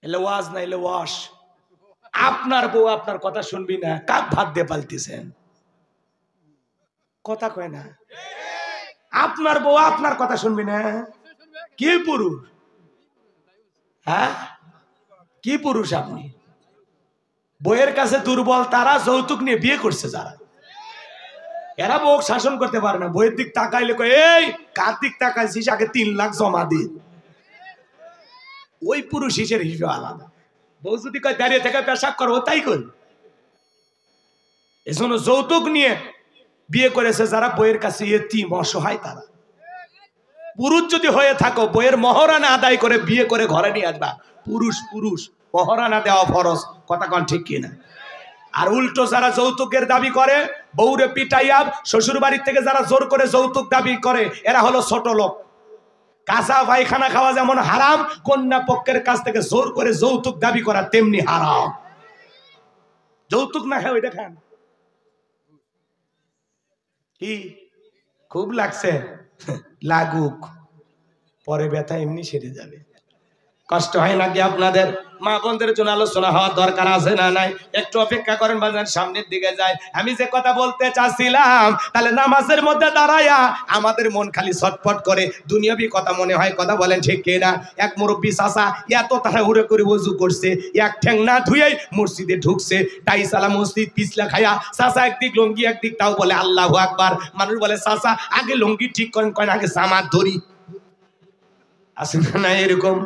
এলে ওয়াজ না এলে ওয়াশ। আপনার বউ আপনার কথা শুনবি না, কাক ভাত দিয়ে পালতেছেন, কথা কয় না। আপনার বউ আপনার কথা শুনবি না, কি পুরুষ? হ্যাঁ, কি পুরুষ আপনি? বইয়ের কাছে দুর্বল তারা যৌতুক নিয়ে বিয়ে করছে যারা, এরা বউ শাসন করতে পারে না। বইয়ের দিক তাকাইলে কয়, এই কার দিক তাকাইছিস, আগে 3 লাখ জমা দি। ওই পুরুষ হিসেবে হিসেবে আলাদা। বউ যদি কয় দাঁড়িয়ে থেকে পেশাব করো, তাই করি। এজন্য যৌতুক নিয়ে বিয়ে করেছে যারা, বইয়ের কাছে এতিম অসহায় তারা। পুরুষ যদি হয়ে থাকো, বইয়ের মহারানা আদায় করে বিয়ে করে ঘরে নিয়ে আসবা। পুরুষ পুরুষ, মহারানা দেওয়া ফরজ, কথা কন ঠিক কিনা? আর উল্টো যারা যৌতুকের দাবি করে, বউরে পিটাইয়া শ্বশুর বাড়ির থেকে যারা জোর করে যৌতুক দাবি করে, এরা হলো ছোট লোক। কাঁচা পায়খানা খাওয়া যেমন হারাম, কন্যা পক্ষের কাছ থেকে জোর করে যৌতুক দাবি করা তেমনি হারাম। যৌতুক না খায় ওইটা খান। কি খুব লাগছে? লাগুক, পরে ব্যথা এমনি সেরে যাবে। কষ্ট হয় নাকি আপনাদের? মা বোনদের জন্য আলোচনা হওয়ার দরকার আছে না নাই? একটু অপেক্ষা করেন, বাজান সামনের দিকে যায়। আমি যে কথা বলতে চাচ্ছিলাম, তাহলে নামাজের মধ্যে দাঁড়ায়া আমাদের মন খালি ছটফট করে, দুনিয়াবি কথা মনে হয়। কথা বলেন ঠিক কিনা? এক মুরব্বী চাচা এত তাড়াহুড়ো করে ওযু করছে, এক ঠ্যাং না ধুয়েই মসজিদে ঢুকছে। টাইসালা মসজিদ পিছলা খায়া চাচা একদিক লঙ্গি একদিক, তাও বলে আল্লাহু আকবার। মানুষ বলে চাচা আগে লঙ্গি ঠিক করেন, কয়েন আগে জামাত ধরি। আসে না এরকম?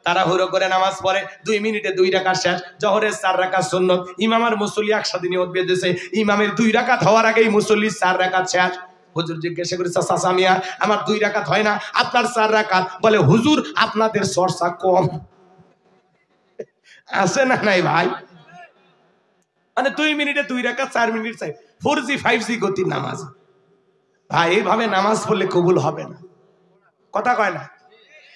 তাড়াহুড়ো করে নামাজ পড়ে, 2 মিনিটে 2 রাকাত শেষ। জোহরের 4 রাকাত সুন্নত, ইমাম আর মুসল্লি একসাথে নিয়ত বেঁধেছে। ইমামের 2 রাকাত হওয়ার আগেই মুসল্লির 4 রাকাত শেষ। হুজুর জিজ্ঞাসা করেছে, চাচা মিয়া আমার 2 রাকাত হয় না, আপনার 4 রাকাত? বলে হুজুর আপনাদের চর্চা কম। আছে না নাই ভাই? মানে 2 মিনিটে 2 রাকাত, 4 মিনিট চাই। 4G 5G গতির নামাজ। ভাই এইভাবে নামাজ পড়লে কবুল হবে না, কথা কয় না।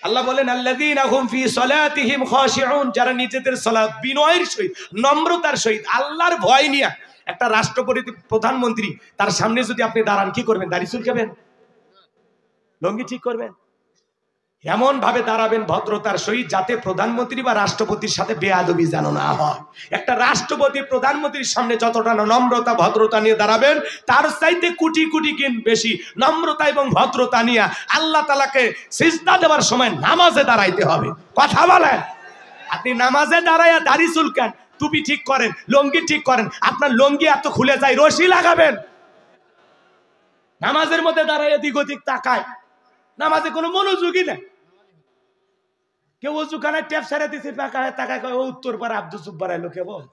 আল্লাহ বলেন, আল্লাযীনা হুম ফি সলাতিহিম খাশিউন, যারা নিজেদের সালাত বিনয়ের সহিত, নম্রতার সহিত, আল্লাহর ভয় নিয়ে। একটা রাষ্ট্রপতি প্রধানমন্ত্রী, তার সামনে যদি আপনি দাঁড়ান, কি করবেন? দাড়ি চুলকাবেন? লঙ্গি ঠিক করবেন? এমন ভাবে দাঁড়াবেন ভদ্রতার সহিত, যাতে প্রধানমন্ত্রী বা রাষ্ট্রপতির সাথে বেয়াদবি যেন না হয়। একটা রাষ্ট্রপতি প্রধানমন্ত্রীর সামনে যতটা নম্রতা ভদ্রতা নিয়ে দাঁড়াবেন, তার চাইতে কোটি কোটি গুণ বেশি নম্রতা এবং ভদ্রতা নিয়ে আল্লাহ তাআলাকে সিজদা দেওয়ার সময় নামাজে দাঁড়াইতে হবে। কথা বলেন? আপনি নামাজে দাঁড়াইয়া দাড়ি চুলকান, টুপি ঠিক করেন, লঙ্গি ঠিক করেন, আপনার লঙ্গি এত খুলে যায়, রশি লাগাবেন। নামাজের মধ্যে দাঁড়াইয়া দিক ওদিক তাকায়, নামাজে কোনো মনোযোগই নেই। কেউ ওজুখানায় ট্যাপ ছেড়ে দিচ্ছে, তাকায় কয় ও উত্তর পাড়া আব্দুল জুব্বার আইলো। কে বল?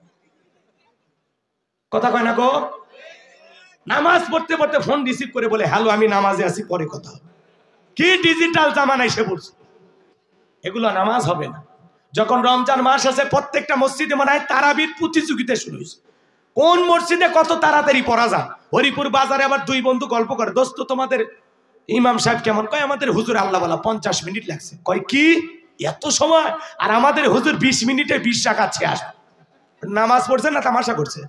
কথা কয় না গো? নামাজ পড়তে পড়তে ফোন রিসিভ করে বলে, হ্যালো আমি নামাজে আছি, পরে কথা হবে। কি ডিজিটাল জামানায় সে বলছে? এগুলো নামাজ হবে না। যখন রমজান মাস আছে, প্রত্যেকটা মসজিদে মনে হয় তারাবির প্রতিযোগিতা শুরু হয়েছে। কোন মসজিদে কত তাড়াতাড়ি পড়া যায়। হরিপুর বাজারে আবার 2 বন্ধু গল্প করে, দোস্ত তোমাদের ইমাম সাহেব কেমন? কয় আমাদের হুজুর আল্লাহ বলা 50 মিনিট লাগছে। কয় কি এত সময়? আর আমাদের হুজুর 20 মিনিটে 20 রাকাত শেষ। নামাজ পড়ছে না তামাশা করছে?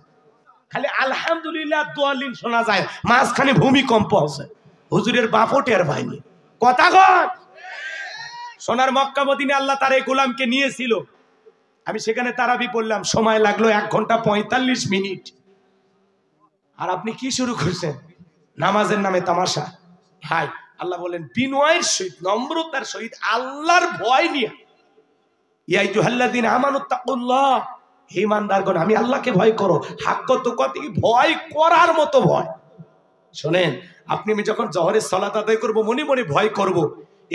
খালি আলহামদুলিল্লাহ দোয়ালিন শোনা যায়, মাঝখানে ভূমিকম্প আছে। হুজুরের বাপও টের পায়নি। কথা কয়? সোনার মক্কা মদিনে আল্লাহ তার এই গোলামকে নিয়েছিল। আমি সেখানে তারাবি পড়লাম, সময় লাগলো 1 ঘন্টা 45 মিনিট। আর আপনি কি শুরু করছেন? নামাজের নামে তামাশা। ভাই আল্লাহ বলেন, বিনয়ের সহিত, নম্রতার সহিত, আল্লাহর ভয় নিয়ে, ইয়া আইয়ুহাল্লাযীনা আমানুত্তাকুল্লাহ, হে ইমানদারগণ আমি আল্লাহকে ভয় করো। হাক্কা তুকাতিহি, ভয় করার মতো ভয়। শোনেন, আপনি আমি যখন জোহরের সালাত আদায় করব, মনে মনে ভয় করব,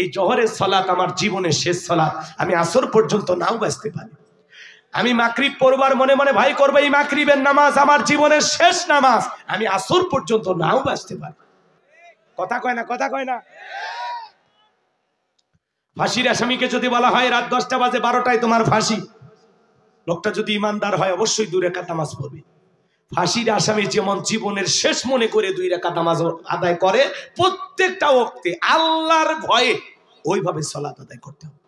এই জোহরের সালাত আমার জীবনের শেষ সালাত, আমি আসর পর্যন্ত নাও বাঁচতে পারি। আমি মাগরিব পড়বার মনে মনে ভয় করব, এই মাগরিবের নামাজ আমার জীবনের শেষ নামাজ, আমি আসর পর্যন্ত নাও বাঁচতে পারি। কথা কয় না? কথা কয় না? ফাঁসির আসামিকে যদি বলা হয় রাত 10টা বাজে 12টায় তোমার ফাঁসি, লোকটা যদি ইমানদার হয় অবশ্যই 2 রাকাত নামাজ পড়বে। ফাঁসির আসামি যেমন জীবনের শেষ মনে করে 2 রাকাত নামাজ আদায় করে, প্রত্যেকটা ওয়াক্তে আল্লাহর ভয়ে ওইভাবে সালাত আদায় করতে হবে।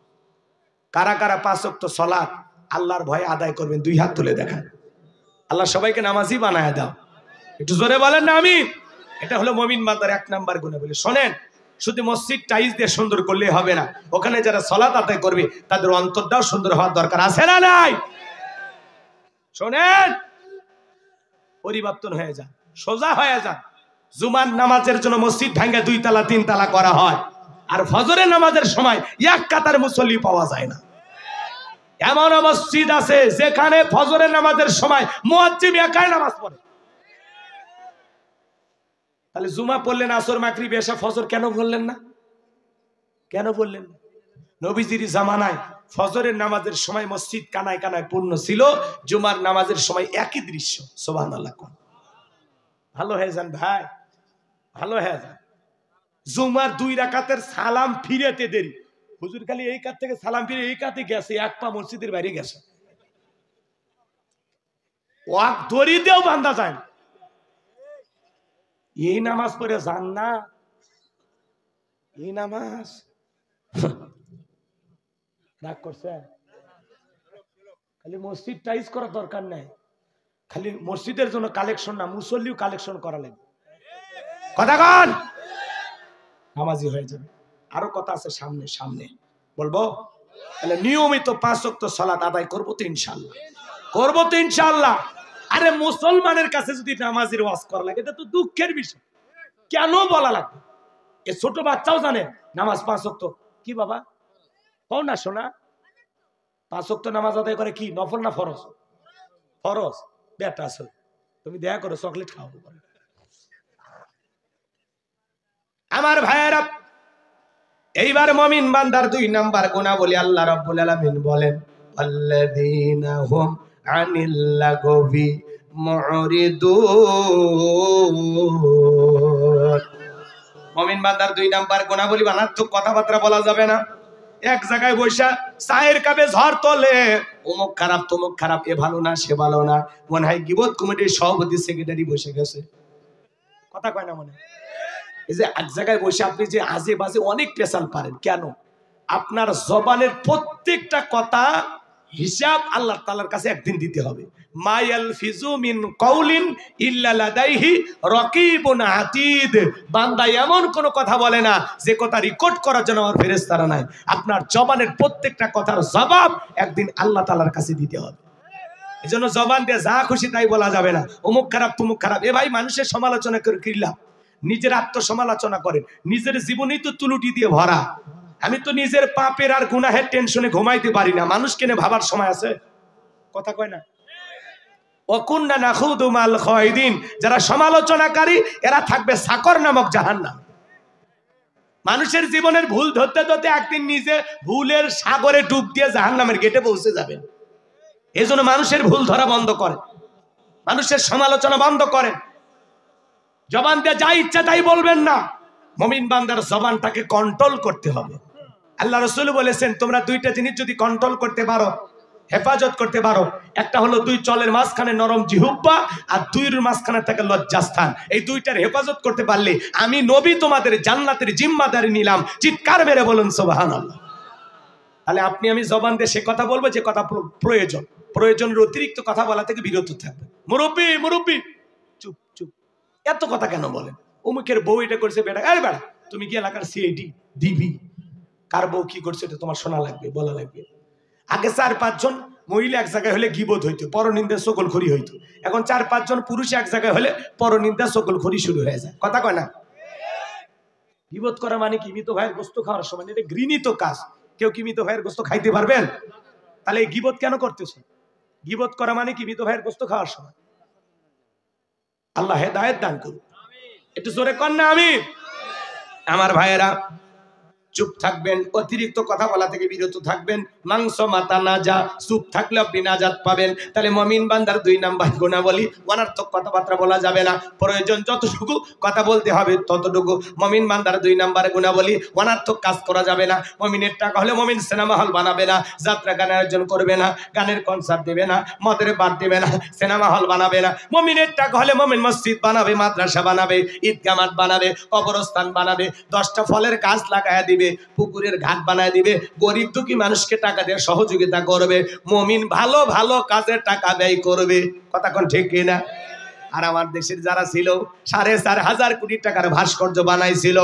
কারা কারা 5 ওয়াক্ত সালাত আল্লাহর ভয়ে আদায় করবেন? 2 হাত তুলে দেখান। আল্লাহ সবাইকে নামাজি বানায় দাও। একটু জোরে বলেন না আমিন। এটা হলো মুমিন বান্দার 1 নাম্বার গুণ। বলে শোনেন, শুধু মসজিদ টাইলস দিয়ে সুন্দর করলে হবে না, ওখানে যারা সালাত আদায় করবে তাদের অন্তরটাও সুন্দর হওয়ার দরকার আছে না নাই? শোনেন, পরিবর্তন হয়ে যান, সোজা হয়ে যান। জুমার নামাজের জন্য মসজিদ ভাঙ্গা 2 তালা 3 তালা করা হয়, আর ফজরের নামাজের সময় এক কাতার মুসল্লি পাওয়া যায় না। এমন মসজিদ আছে যেখানে ফজরের নামাজের সময় মুয়াজ্জিম একাই নামাজ পড়ে। তাহলে জুমা পড়লেন, আসর, মাগরিব, এশা, ফজর কেন বললেন না? কেন বললেন না? নবীজির জামানায় ফজরের নামাজের সময় মসজিদ কানায় কানায় পূর্ণ ছিল, জুমার নামাজের সময় একই দৃশ্য। সুবহানাল্লাহ। ভালো হয়ে যান ভাই, ভালো হয়ে যান। জুমার 2 রাকাতের সালাম ফিরেতে দেরি, হুজুর খালি এই কাত থেকে সালাম ফিরে এই কাতে গেছে, এক পা মসজিদের বাইরে গেছে, ওয়াক দড়িতেও বান্ধা যায় না। এই নামাজ পড়ে যান না, এই নামাজ রাগ করছে। খালি মসজিদ টাইজ করার দরকার নাই, খালি মসজিদের জন্য কালেকশন না, মুসল্লিও কালেকশন করা লাগবে। কথা কন, নামাজি হয়ে যাবে। আরো কথা আছে সামনে, সামনে বলবো। তাহলে নিয়মিত 5 ওয়াক্ত সালাত আদায় করবো তো ইনশাআল্লাহ, করবো তো ইনশাআল্লাহ। আরে মুসলমানের কাছে যদি নামাজের ওয়াজ করা লাগে এটা তো দুঃখের বিষয়, কেন বলা লাগবে? এ ছোট বাচ্চাও জানে নামাজ 5 ওয়াক্ত। কি বাবা কও না শোনা, 5 ওয়াক্ত নামাজ আদায় করে কি নফল না ফরজ? ফরজ। বেটা আসলে তুমি দেখা করো, চকলেট খাওয়াবো। আমার ভাইয়েরা, এইবার মুমিন বান্দার 2 নাম্বার গুণাবলী আল্লাহ রাব্বুল আলামিন বলেন, আল্লাযীনা হুম আনিল লাগবি মুরিদুন। মুমিন বান্দার 2 নাম্বার গুণাবলী, বানাত্মক কথাবার্তা বলা যাবে না। এক জায়গায় বসা চায়ের কাপে ঝড় তোলে, অমুক খারাপ তমুক খারাপ, এ ভালো না সে ভালো না, মনে হয় গীবত কমিটির সভাপতি সেক্রেটারি বসে গেছে। কথা কয় না মনে? এই যে এক জায়গায় বসে আপনি যে আজে বাজে অনেক পেশাল পারেন, কেন? আপনার জবানের প্রত্যেকটা কথা হিসাব আল্লাহ তাআলার কাছে একদিন দিতে হবে। মা ইয়ালফিজু মিন কাউলিন ইল্লা লাদাইহি রাকিবুন আতীদ। বান্দা এমন কোন কথা বলে না যে কথা রেকর্ড করার জন্য আমার ফেরেশতারা নাই। আপনার জবানের প্রত্যেকটা কথার জবাব একদিন আল্লাহ তাআলার কাছে দিতে হবে। এজন্য জবান দিয়ে যা খুশি তাই বলা যাবে না, অমুক খারাপ তমুক খারাপ। এ ভাই, মানুষের সমালোচনা করে কি লাভ? নিজের আত্মসমালোচনা করেন, নিজের জীবনই তো তুলুটি দিয়ে ভরা। আমি তো নিজের পাপের আর গুনাহের টেনশনে ঘুমাইতে পারি না, মানুষকে নিয়ে ভাবার সময় আছে? কথা কয় না? ওয়াকুন্না নাখুদু মাল খায়দিন, যারা সমালোচনাকারী এরা থাকবে সাকর নামক জাহান্নাম। মানুষের জীবনের ভুল ধরতে ধরতে একদিন নিজে ভুলের সাগরে ডুব দিয়ে জাহান্নামের গেটে পৌঁছে যাবেন। এজন্য মানুষের ভুল ধরা বন্ধ করেন, মানুষের সমালোচনা বন্ধ করেন। জবান দিয়ে যা ইচ্ছা তাই বলবেন না। মুমিন বান্দার জবানটাকে কন্ট্রোল করতে হবে। আল্লাহ রাসূল বলেছেন, তোমরা 2টা জিনিস যদি কন্ট্রোল করতে পারো, হেফাজত করতে পারো, একটা হলো 2 চলের মাঝখানে নরম জিহ্বা, আর 2-এর মাঝখানে থাকে লজ্জাস্থান। এই 2টার হেফাজত করতে পারলে আমি নবী তোমাদের জান্নাতের জিম্মাদারি নিলাম। চিৎকার মেরে বলুন সুবহানাল্লাহ। তাহলে আপনি আমি জবান দিয়ে সে কথা বলবো যে কথা প্রয়োজন, প্রয়োজনের অতিরিক্ত কথা বলা থেকে বিরত থাকবে। মুরব্বি মুরব্বি, চুপ চুপ, এত কথা কেন বলেন? অমুকের বউ এটা করছে, বেটা আরে বেটা তুমি কি এলাকার সিআইডি ডিবি? কার বউ কি করছে এটা তোমার শোনা লাগবে, বলা লাগবে। আগে 4-5 জন মহিলা এক জায়গায় হলে গীবত হইতো, পরনিন্দা সকলখড়ি হইতো। এখন 4-5 জন পুরুষ এক জায়গায় হলে পরনিন্দা সকলখড়ি শুরু হয়ে যায়। কথা কয় না? গীবত করা মানে কি? মৃত ভাইয়ের গোস্ত খাওয়ার সময়, এটা ঘৃণিত কাজ। কেউ কি মৃত ভাইয়ের গোস্ত খাইতে পারবেন? তাহলে এই গীবত কেন করতেছে? গীবত করা মানে কি? মৃত ভাইয়ের গোস্ত খাওয়ার সময়। আল্লাহ হেদায়েত দান করুন। একটু জোরে কর না আমিন। আমার ভাইয়েরা, চুপ থাকবেন, অতিরিক্ত কথা বলা থেকে বিরত থাকবেন। মাংস মাথা না যা, চুপ থাকলে আপনি নাজাত পাবেন। তাহলে মুমিন বান্দার 2 নাম্বার গুণাবলী, অনর্থক কথাবার্তা বলা যাবে না। প্রয়োজন যতটুকু কথা বলতে হবে ততটুকু। মুমিন বান্দার 2 নাম্বার গুণাবলী, অনর্থক কাজ করা যাবে না। মুমিনের টাকা হলে মুমিন সিনেমা হল বানাবে না, যাত্রা গানের আয়োজন করবে না, গানের কনসার্ট দেবে না, মদের বার দেবে না, সিনেমা হল বানাবে না। মুমিনের টাকা হলে মুমিন মসজিদ বানাবে, মাদ্রাসা বানাবে, ঈদগাহ মাঠ বানাবে, কবরস্থান বানাবে, 10টা ফলের গাছ লাগায় দিবে, পুকুরের ঘাট বানায় দিবে, গরিব দুঃখী মানুষকে টাকা দিয়ে সহযোগিতা করবে। মুমিন ভালো ভালো কাজে টাকা ব্যয় করবে। কথা কোন ঠিক কিনা? আর আমার দেশের যারা ছিল 4,500 কোটি টাকার ভাস্কর্য বানাইছিল,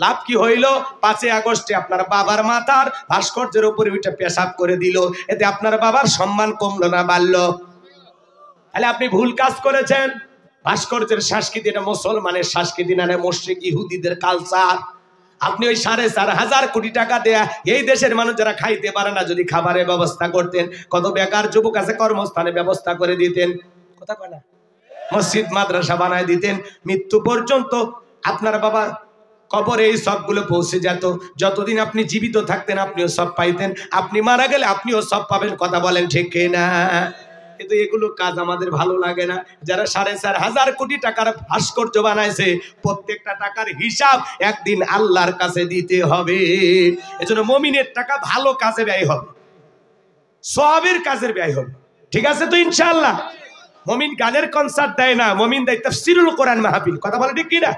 লাভ কি হইল? 5 আগস্টে আপনার বাবার মাথার ভাস্কর্যের উপরে ওইটা পেশাব করে দিল, এতে আপনার বাবার সম্মান কমলো না বাড়লো? তাহলে আপনি ভুল কাজ করেছেন। ভাস্কর্যের সংস্কৃতি এটা মুসলমানের সংস্কৃতি না, মুশরিক ইহুদিদের কালচার। আপনি ওই 4,500 কোটি টাকা দেয়া এই দেশের মানুষ যারা খাইতে পারে না, যদি খাবারের ব্যবস্থা করতেন, কত বেকার যুবক আছে কর্মস্থানে ব্যবস্থা করে দিতেন, কথা কয় না, মসজিদ মাদ্রাসা বানায় দিতেন, মৃত্যু পর্যন্ত আপনার বাবা কবরে এই সবগুলো পৌঁছে যেত। যতদিন আপনি জীবিত থাকতেন আপনিও সব পাইতেন, আপনি মারা গেলে আপনিও সব পাবেন, কথা বলেন ঠিক না? কিন্তু এগুলো কাজ আমাদের ভালো লাগে না। যারা 4,500 কোটি টাকার ভাস্কর্য বানাইছে, প্রত্যেকটা টাকার হিসাব একদিন আল্লাহর কাছে দিতে হবে। এজন্য মুমিনের টাকা ভালো কাজে ব্যয় হবে, সওয়াবের কাজের ব্যয় হবে, ঠিক আছে তো ইনশাআল্লাহ? মুমিন গানের কনসার্ট দেয় না, মুমিন দেয় তাফসীরুল কোরআন মাহফিল, কথা বলে ঠিক কি না?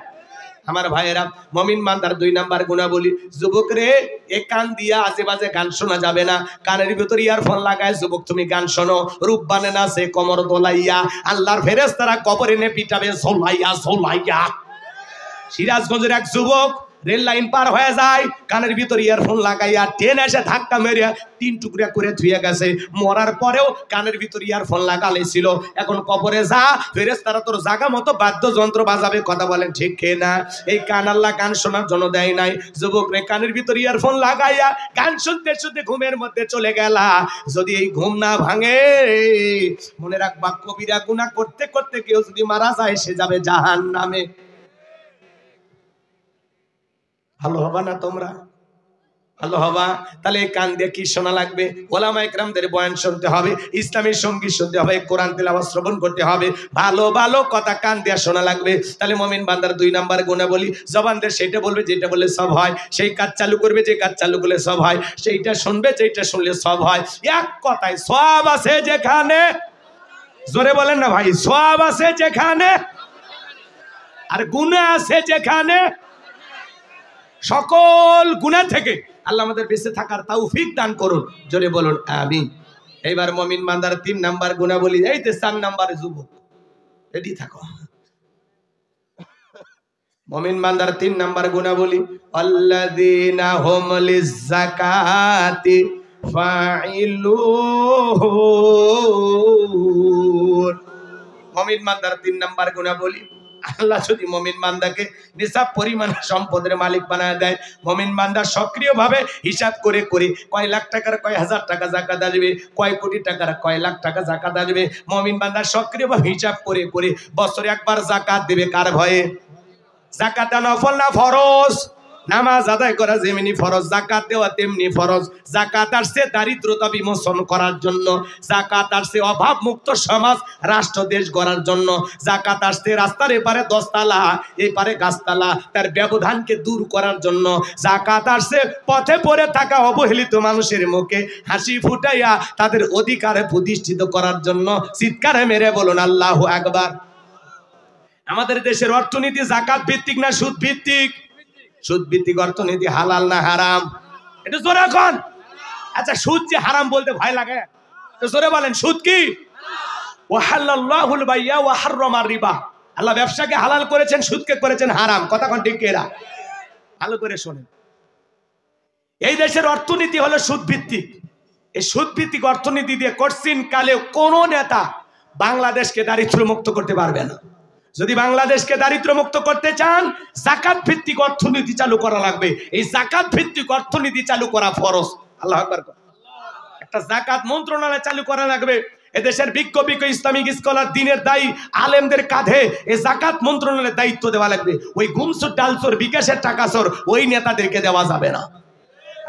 আমার ভাইয়েরা, মুমিন বান্দার 2 নাম্বার গুণাবলী, যুবক রে, এ কান দিয়া আজে বাজে গান শোনা যাবে না। কানের ভিতর ইয়ারফোন লাগায় যুবক তুমি গান শোনো, রূপবানে নাচে কোমর দোলাইয়া, আল্লাহর ফেরেশতারা কবরে নে পিটাবে ঝোলাইয়া ঝোলাইয়া। সিরাজগঞ্জের এক যুবক রেল লাইন পার হয়ে যায়, কানের ভিতর ইয়ারফোন লাগাইয়া ট্রেন এসে ধাক্কা মেরে 3 টুকরা করে ধুয়ে গেছে। মরার পরেও কানের ভিতর ইয়ারফোন লাগালেছিল। এখন কবরে যা, ফেরেশতারা তোর জায়গা মতো বাদ্যযন্ত্র বাজাবে, কথা বলেন ঠিক না? এই কান আল্লাহ গান শোনার জন্য দেয় নাই। যুবক রে, কানের ভিতর ইয়ারফোন লাগাইয়া গান শুনতে শুনতে ঘুমের মধ্যে চলে গেলা। যদি এই ঘুম না ভাঙে, মনে রাখবা কবিরা গুনাহ করতে করতে কেউ যদি মারা যায় সে যাবে জাহান্নামে। ভালো হবা না তোমরা? ভালো হবা? তাহলে এই কান দিয়ে কি শোনা লাগবে? ওলামা ইকরামদের বয়ান শুনতে হবে, ইসলামী সঙ্গীত শুনতে হবে, কোরআন তেলাওয়াত শ্রবণ করতে হবে, ভালো ভালো কথা কান দিয়ে শোনা লাগবে। তাহলে মুমিন বান্দার 2 নাম্বার গুণাবলী, জবান দিয়ে সেটা বলবে যেটা বললে সব হয়, সেই কাজ চালু করবে যে কাজ চালু করলে সব হয়, সেইটা শুনবে যেটা শুনলে সব হয়। এক কথায় সওয়াব আছে যেখানে, জোরে বলেন না ভাই, সওয়াব আছে যেখানে আর গুনাহ আছে যেখানে। সকল গুনাহ থেকে আল্লাহ আমাদের বেঁচে থাকার তৌফিক দান করুন, জোরে বলুন আমিন। এইবার মুমিন বান্দার 3 নাম্বার গুণাবলী, এই যে 4 নাম্বারে যুবক রেডি থাকো। মুমিন বান্দার 3 নাম্বার গুণাবলী, আল্লাযীনা হুম লিয-যাকাতি ফাইলুন। মুমিন বান্দার 3 নাম্বার গুণাবলী, আল্লাহ যদি মুমিন বান্দাকে নিসাব পরিমাণ সম্পদের মালিক বানায় দেয়, মুমিন বান্দা সক্রিয়ভাবে হিসাব করে করে কয় লাখ টাকার কয় হাজার টাকা যাকাত আসবে, কয় কোটি টাকার কয় লাখ টাকা যাকাত আসবে, মুমিন বান্দা সক্রিয়ভাবে হিসাব করে করে বছরে একবার যাকাত দেবে। কার ভয়ে? যাকাত নফল না ফরজ? নামাজ আদায় করা যেমনি ফরজ, যাকাত দেওয়া তেমনি ফরজ। যাকাত আসছে দারিদ্রতা বিমোচন করার জন্য, যাকাত আসছে অভাব মুক্ত সমাজ রাষ্ট্র দেশ গড়ার জন্য, যাকাত আসছে রাস্তার এপারে 10 তালা এপারে গাছতলা তার ব্যবধানকে দূর করার জন্য, যাকাত আসছে পথে পড়ে থাকা অবহেলিত মানুষের মুখে হাসি ফুটাইয়া তাদের অধিকারে প্রতিষ্ঠিত করার জন্য। চিৎকারে মেরে বলুন আল্লাহু আকবার। আমাদের দেশের অর্থনীতি যাকাত ভিত্তিক না সুদ ভিত্তিক? সুদ ভিত্তিক অর্থনীতি। হালাল না হারাম? এটা জোরে এখন। আচ্ছা, সুদ যে হারাম বলতে ভয় লাগে, তো জোরে বলেন সুদ কি? ওয়াহাল্লাল্লাহুল বাইয়া ওয়া হাররামার রিবা। আল্লাহ ব্যবসাকে হালাল করেছেন, সুদকে করেছেন হারাম। কথা কোন ঠিক এরা? ভালো করে শোনেন, এই দেশের অর্থনীতি হলো সুদ ভিত্তিক। এই সুদ ভিত্তিক অর্থনীতি দিয়ে কঠিন কালে কোন নেতা বাংলাদেশকে দারিদ্র মুক্ত করতে পারবে না। যদি বাংলাদেশকে দারিদ্র মুক্ত করতে চান, যাকাত ভিত্তিক অর্থনীতি চালু করা লাগবে। এই যাকাত ভিত্তিক অর্থনীতি চালু করা ফরজ। আল্লাহু আকবার। একটা যাকাত মন্ত্রণালয় চালু করা লাগবে। এদেশের বিজ্ঞ ইসলামিক স্কলার দিনের দায়ী আলেমদের কাঁধে এই যাকাত মন্ত্রণালয়ের দায়িত্ব দেওয়া লাগবে। ওই গুমসুর ডালসুর বিকাশের টাকাসর ওই নেতাদেরকে দেওয়া যাবে না।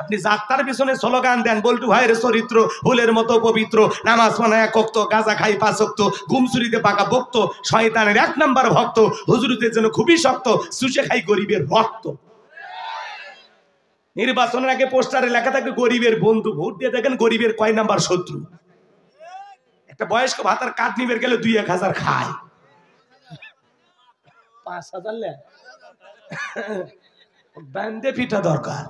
আপনি যাত্রার পিছনে স্লোগান দেন, বল্টু ভাইয়ের চরিত্র ফুলের মতো পবিত্র, নামাজ পড়ে 1 ওয়াক্ত, গাঁজা খাই 5 ওয়াক্ত, ঘুমচুরিতে পাকা ভক্ত, শয়তানের 1 নাম্বার ভক্ত, হুজুরদের জন্য খুবই শক্ত, সুশে খাই গরিবের রক্ত। নির্বাচনের আগে পোস্টারে লেখা থাকে গরিবের বন্ধু, ভোট দিয়ে দেখেন গরিবের কয় নাম্বার শত্রু। একটা বয়স্ক ভাতার কার্ড নিবে গেলে 2-1000 খায়, 5000 বান্দে পিঠা দরকার।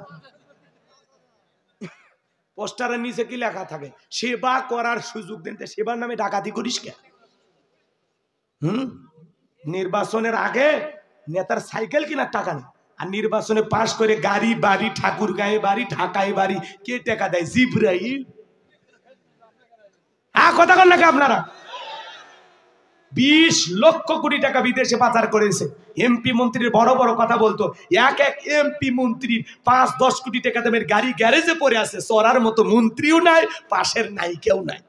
পোস্টারের নিচে কি লেখা থাকে? সেবা করার সুযোগ দেন। সেবার নামে ডাকাতি করিস কে? নির্বাচনের আগে নেতার সাইকেল কেনার টাকা নেই, আর নির্বাচনে পাশ করে গাড়ি বাড়ি, ঠাকুর গায়ে বাড়ি, ঢাকায় বাড়ি, কে টাকা দেয়? জিব্রাইল। হ্যাঁ, কথা বল নাকি আপনারা? 20 লক্ষ কোটি টাকা বিদেশে পাচার করেছে। এমপি মন্ত্রীর বড় বড় কথা বলতো, এক এক এমপি মন্ত্রীর 5-10 কোটি টাকা দামের গাড়ি গ্যারেজে পড়ে আছে, চড়ার মতো মন্ত্রীও নাই, পাশের নাই কেউ নাই।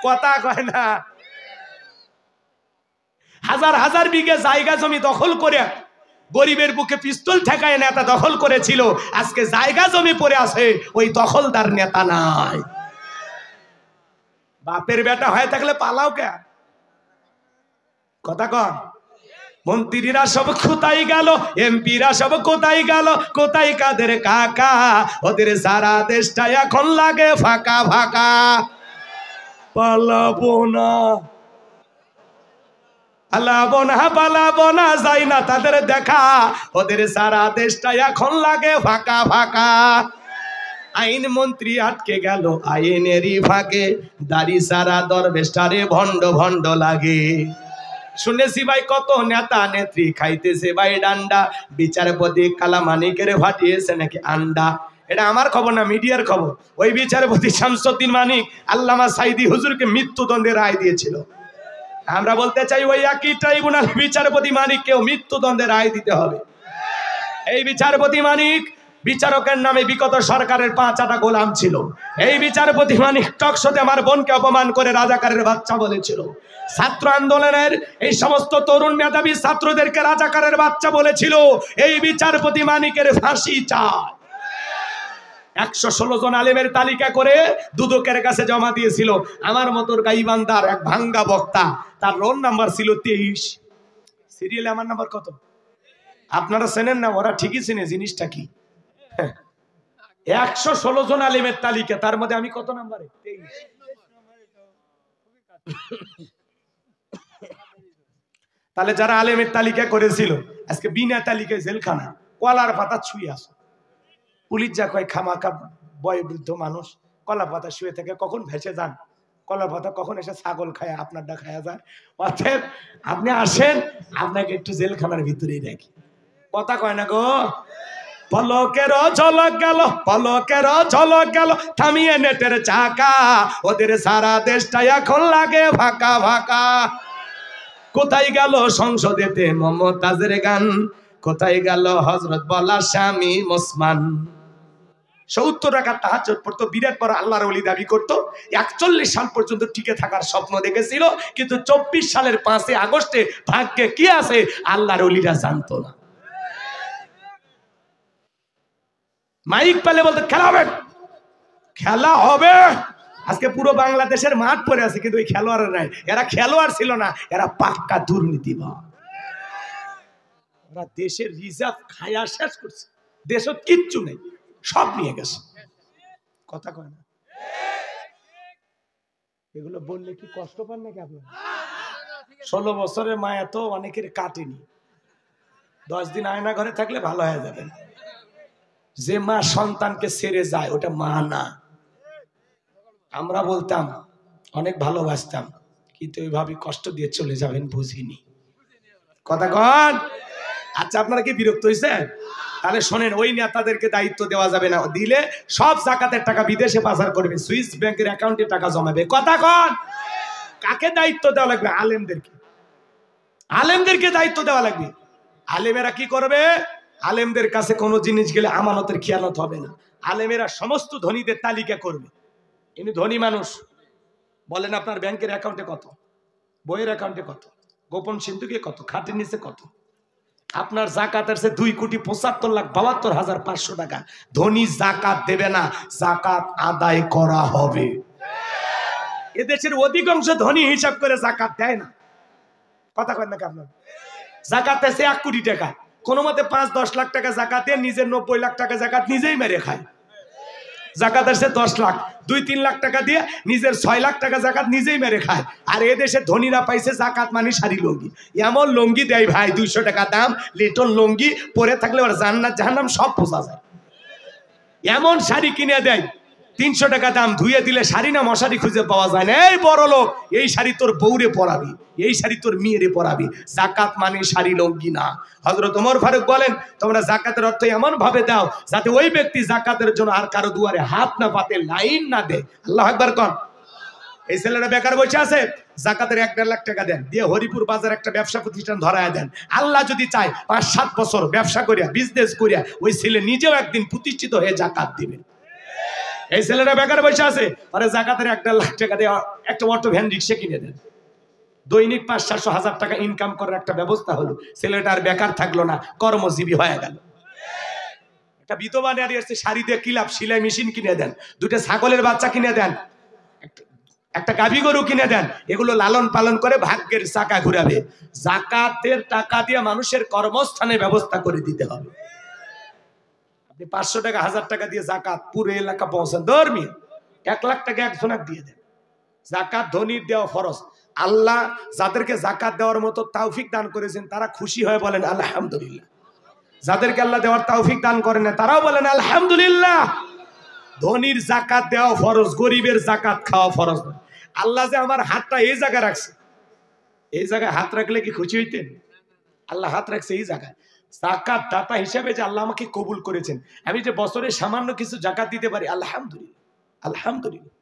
কথা কয় না? হাজার হাজার বিঘে জায়গা জমি দখল করে গরিবের বুকে পিস্তল ঠেকায় নেতা দখল করেছিল, আজকে জায়গা জমি পড়ে আছে, ওই দখলদার নেতা নাই। বাপের বেটা হয়ে থাকলে পালাও কে? কথা কন। মন্ত্রীরা সব কোথায় গেল, এমপিরা সব কোথায় গেল, কোথায় কাদের কাকা? ওদের সারা দেশটা এখন লাগে ফাঁকা ফাঁকা। পালাবো না, পালাবো না, যাই না তাদের দেখা, ওদের সারা দেশটা এখন লাগে ফাঁকা ফাঁকা। আইন মন্ত্রী আটকে গেল আইনেরই ফাঁকে, দাড়ি সারা দরবেশটারে ভণ্ড ভণ্ড লাগে। শুনেছি ভাই কত নেতা নেত্রী খাইতেছে ভাই ডান্ডা, বিচারপতি কালামানিকের ফাটিয়েছে নাকি আন্ডা। এটা আমার খবর না, মিডিয়ার খবর। ওই বিচারপতি শামসুদ্দিন মানিক আল্লামা সাইদি হুজুরকে মৃত্যুদণ্ডের রায় দিয়েছিল। আমরা বলতে চাই ওই একই ট্রাইব্যুনাল বিচারপতি মানিককেও মৃত্যুদণ্ডের রায় দিতে হবে। এই বিচারপতি মানিক বিচারকের নামে বিগত সরকারের 5 গোলাম ছিল। এই বিচারপতি মানিক টকশোতে আমার বোনকে অপমান করে রাজাকারের বাচ্চা বলেছিল। ছাত্র আন্দোলনের এই সমস্ত তরুণ মেধাবী ছাত্রদেরকে রাজাকারের বাচ্চা বলেছিল। এই বিচারপতি মানিকের ফাঁসি চায়। 116 জন আলেমের তালিকা করে দুদকের কাছে জমা দিয়েছিল। আমার মতোর গাইবান্দার এক ভাঙ্গা বক্তা, তার রোল নাম্বার ছিল 23। সিরিয়ালে আমার নাম্বার কত? আপনারা চেনেন না? ওরা ঠিকই চেনে জিনিসটা কি। 116 জন আলেমের তালিকা, তার মধ্যে আমি কত নাম্বারে? 23। তাহলে যারা আলেমের তালিকা করেছিল আজকে বিনা তালিকায় জেলখানা, কলার পাতা ছুঁয়ে আসো। পুলিশ যা কয় খামাখা বয়োবৃদ্ধ মানুষ কলা পাতা শুয়ে থেকে কখন ভেসে যান, কলার পাতা কখন এসে ছাগল খায়, আপনারটা খায়া যায়। অতএব আপনি আসেন, আপনাকে একটু জেলখানার ভিতরেই রাখি। কথা কয় না গো? পলকের ঝলক গেল, পলকের ঝলক গেল, থামিয়ে নেটের চাকা, ওদের সারা দেশটা এখন লাগে ফাঁকা ফাঁকা। কোথায় গেল সংসদেতে মমতাজের গান, কোথায় গেল হযরত বলা স্বামী ওসমান। 70 রাকাত তাহাজ্জুদ পড়তো, বিরাট বড় আল্লাহর ওলি দাবি করতো। 41 সাল পর্যন্ত টিকে থাকার স্বপ্ন দেখেছিল, কিন্তু 24 সালের 5 আগস্টে ভাগ্যে কি আছে আল্লাহর ওলিরা জানতো না। মাইক পেলে বলতো খেলা হবে, খেলা হবে। আজকে পুরো বাংলাদেশের মাঠ পড়ে আছে, কিন্তু ওই খেলোয়াড় নাই। এরা খেলোয়াড় ছিল না, এরা পাক্কা দুর্নীতিবাজ। ওরা দেশের রিজার্ভ খায়া শেষ করছে, দেশে কিচ্ছু নেই, সব নিয়ে গেছে। কথা কয় না? এগুলো বললে কি কষ্ট পান নাকি আপনারা? 16 বছরের মায়া তো অনেকের কাটেনি। 10 দিন আয়না ঘরে থাকলে ভালো হয়ে যাবেন। যে মা সন্তানকে ছেড়ে যায় ওটা মা না। আমরা বলতাম অনেক ভালোবাসতাম, কিন্তু ওইভাবে কষ্ট দিয়ে চলে যাবেন বুঝিনি। কথা কন? আচ্ছা, আপনারা কি বিরক্ত হয়েছে? তাহলে শোনেন, ওই নেতাদেরকে দায়িত্ব দেওয়া যাবে না, দিলে সব জাকাতের টাকা বিদেশে পাচার করবে, সুইস ব্যাংকের অ্যাকাউন্টে টাকা জমাবে। কথা কন? কাকে দায়িত্ব দেওয়া লাগবে? আলেমদেরকে। আলেমদেরকে দায়িত্ব দেওয়া লাগবে। আলেমেরা কি করবে? আলেমদের কাছে কোনো জিনিস গেলে আমানতের খেয়ানত হবে না। আলেমেরা সমস্ত ধনীদের তালিকা করবে। ইনি ধনী মানুষ, বলেন আপনার ব্যাংকের অ্যাকাউন্টে কত, বইয়ের অ্যাকাউন্টে কত, গোপন সিন্ধুকে কত, খাটের নিচে কত। আপনার জাকাত আছে 2,75,72,500 টাকা। ধনী জাকাত দেবে না, জাকাত আদায় করা হবে। এদেশের অধিকাংশ ধনী হিসাব করে জাকাত দেয় না। কথা কয় নাকি আপনার? জাকাত আছে 1 কোটি টাকা, কোনো মতে 5-10 লাখ টাকা জাকাত দিয়ে নিজের 90 লাখ টাকা জাকাত নিজেই মেরে খায়। জাকাত আসছে 10 লাখ, 2-3 লাখ টাকা দিয়ে নিজের 6 লাখ টাকা জাকাত নিজেই মেরে খায়। আর এদেশে ধনীরা পাইছে জাকাত মানে শাড়ি লুঙ্গি। এমন লুঙ্গি দেয় ভাই 200 টাকা দাম, লিটন লুঙ্গি পরে থাকলে ওর জান্নাত জাহান্নাম সব বোঝা যায়। এমন শাড়ি কিনে দেয় 300 টাকা দাম, ধুয়ে দিলে শাড়ি না মশারি খুঁজে পাওয়া যায় না। এই বড় লোক, এই শাড়ি তোর বউরে পরাবি, এই শাড়ি তোর মেয়েরে পরাবি। জাকাত মানে শাড়ি লঙ্গি না। হযরত ওমর ফারুক বলেন, তোমরা জাকাতের অর্থ এমন ভাবে দাও যাতে ওই ব্যক্তি জাকাতের জন্য আর কারো দুয়ারে হাত না পাতে, লাইন না দেয়। আল্লাহু আকবার কোন। এই ছেলেটা বেকার বসে আছে, জাকাতের 1.5 লাখ টাকা দেন, দিয়ে হরিপুর বাজার একটা ব্যবসা প্রতিষ্ঠান ধরায় দেন। আল্লাহ যদি চায় 5-7 বছর ব্যবসা করিয়া, বিজনেস করিয়া ওই ছেলে নিজেও একদিন প্রতিষ্ঠিত হয়ে জাকাত দিবে। এই ছেলেটা বেকার বসে আছে, আরে জাকাতের 1.5 লাখ টাকা দিয়ে একটা অটো ভ্যান রিক্সা কিনে দেন, দৈনিক 500-400 হাজার টাকা ইনকাম করার একটা ব্যবস্থা হলো। ছেলেটা আর বেকার থাকলো না, কর্মজীবী হয়ে গেল। একটা বিধবা নারী আসছে, শাড়ি দিয়ে কিলাপ, সেলাই মেশিন কিনে দেন, 2টা ছাগলের বাচ্চা কিনে দেন, একটা গাভী গরু কিনে দেন, এগুলো লালন পালন করে ভাগ্যের চাকা ঘুরাবে। জাকাতের টাকা দিয়ে মানুষের কর্মস্থানের ব্যবস্থা করে দিতে হবে। আপনি 500 টাকা 1000 টাকা দিয়ে জাকাত পুরো এলাকা পৌঁছান, ধর্মী 1 লাখ টাকা একজনক দিয়ে দেন। জাকাত ধনীর দেওয়া ফরজ। আল্লাহ যাদেরকে জাকাত দেওয়ার মতো তৌফিক দান করেছেন তারা খুশি হয়ে বলেন আলহামদুলিল্লাহ। যাদেরকে আল্লাহ দেওয়ার তৌফিক দান করেন না তারাও বলেন আলহামদুলিল্লাহ। ধনীর জাকাত দেওয়া ফরজ, গরিবের জাকাত খাওয়া ফরজ না। আল্লাহ যে আমার হাতটা এই জায়গায় রাখছে, এই জায়গায় হাত রাখলে কি খুশি হইতেন? আল্লাহ হাত রাখছে এই জায়গায়, জাকাত দাতা হিসেবে যে আল্লাহ আমাকে কবুল করেছেন, আমি যে বছরে সামান্য কিছু জাকাত দিতে পারি, আলহামদুলিল্লাহ আলহামদুলিল্লাহ।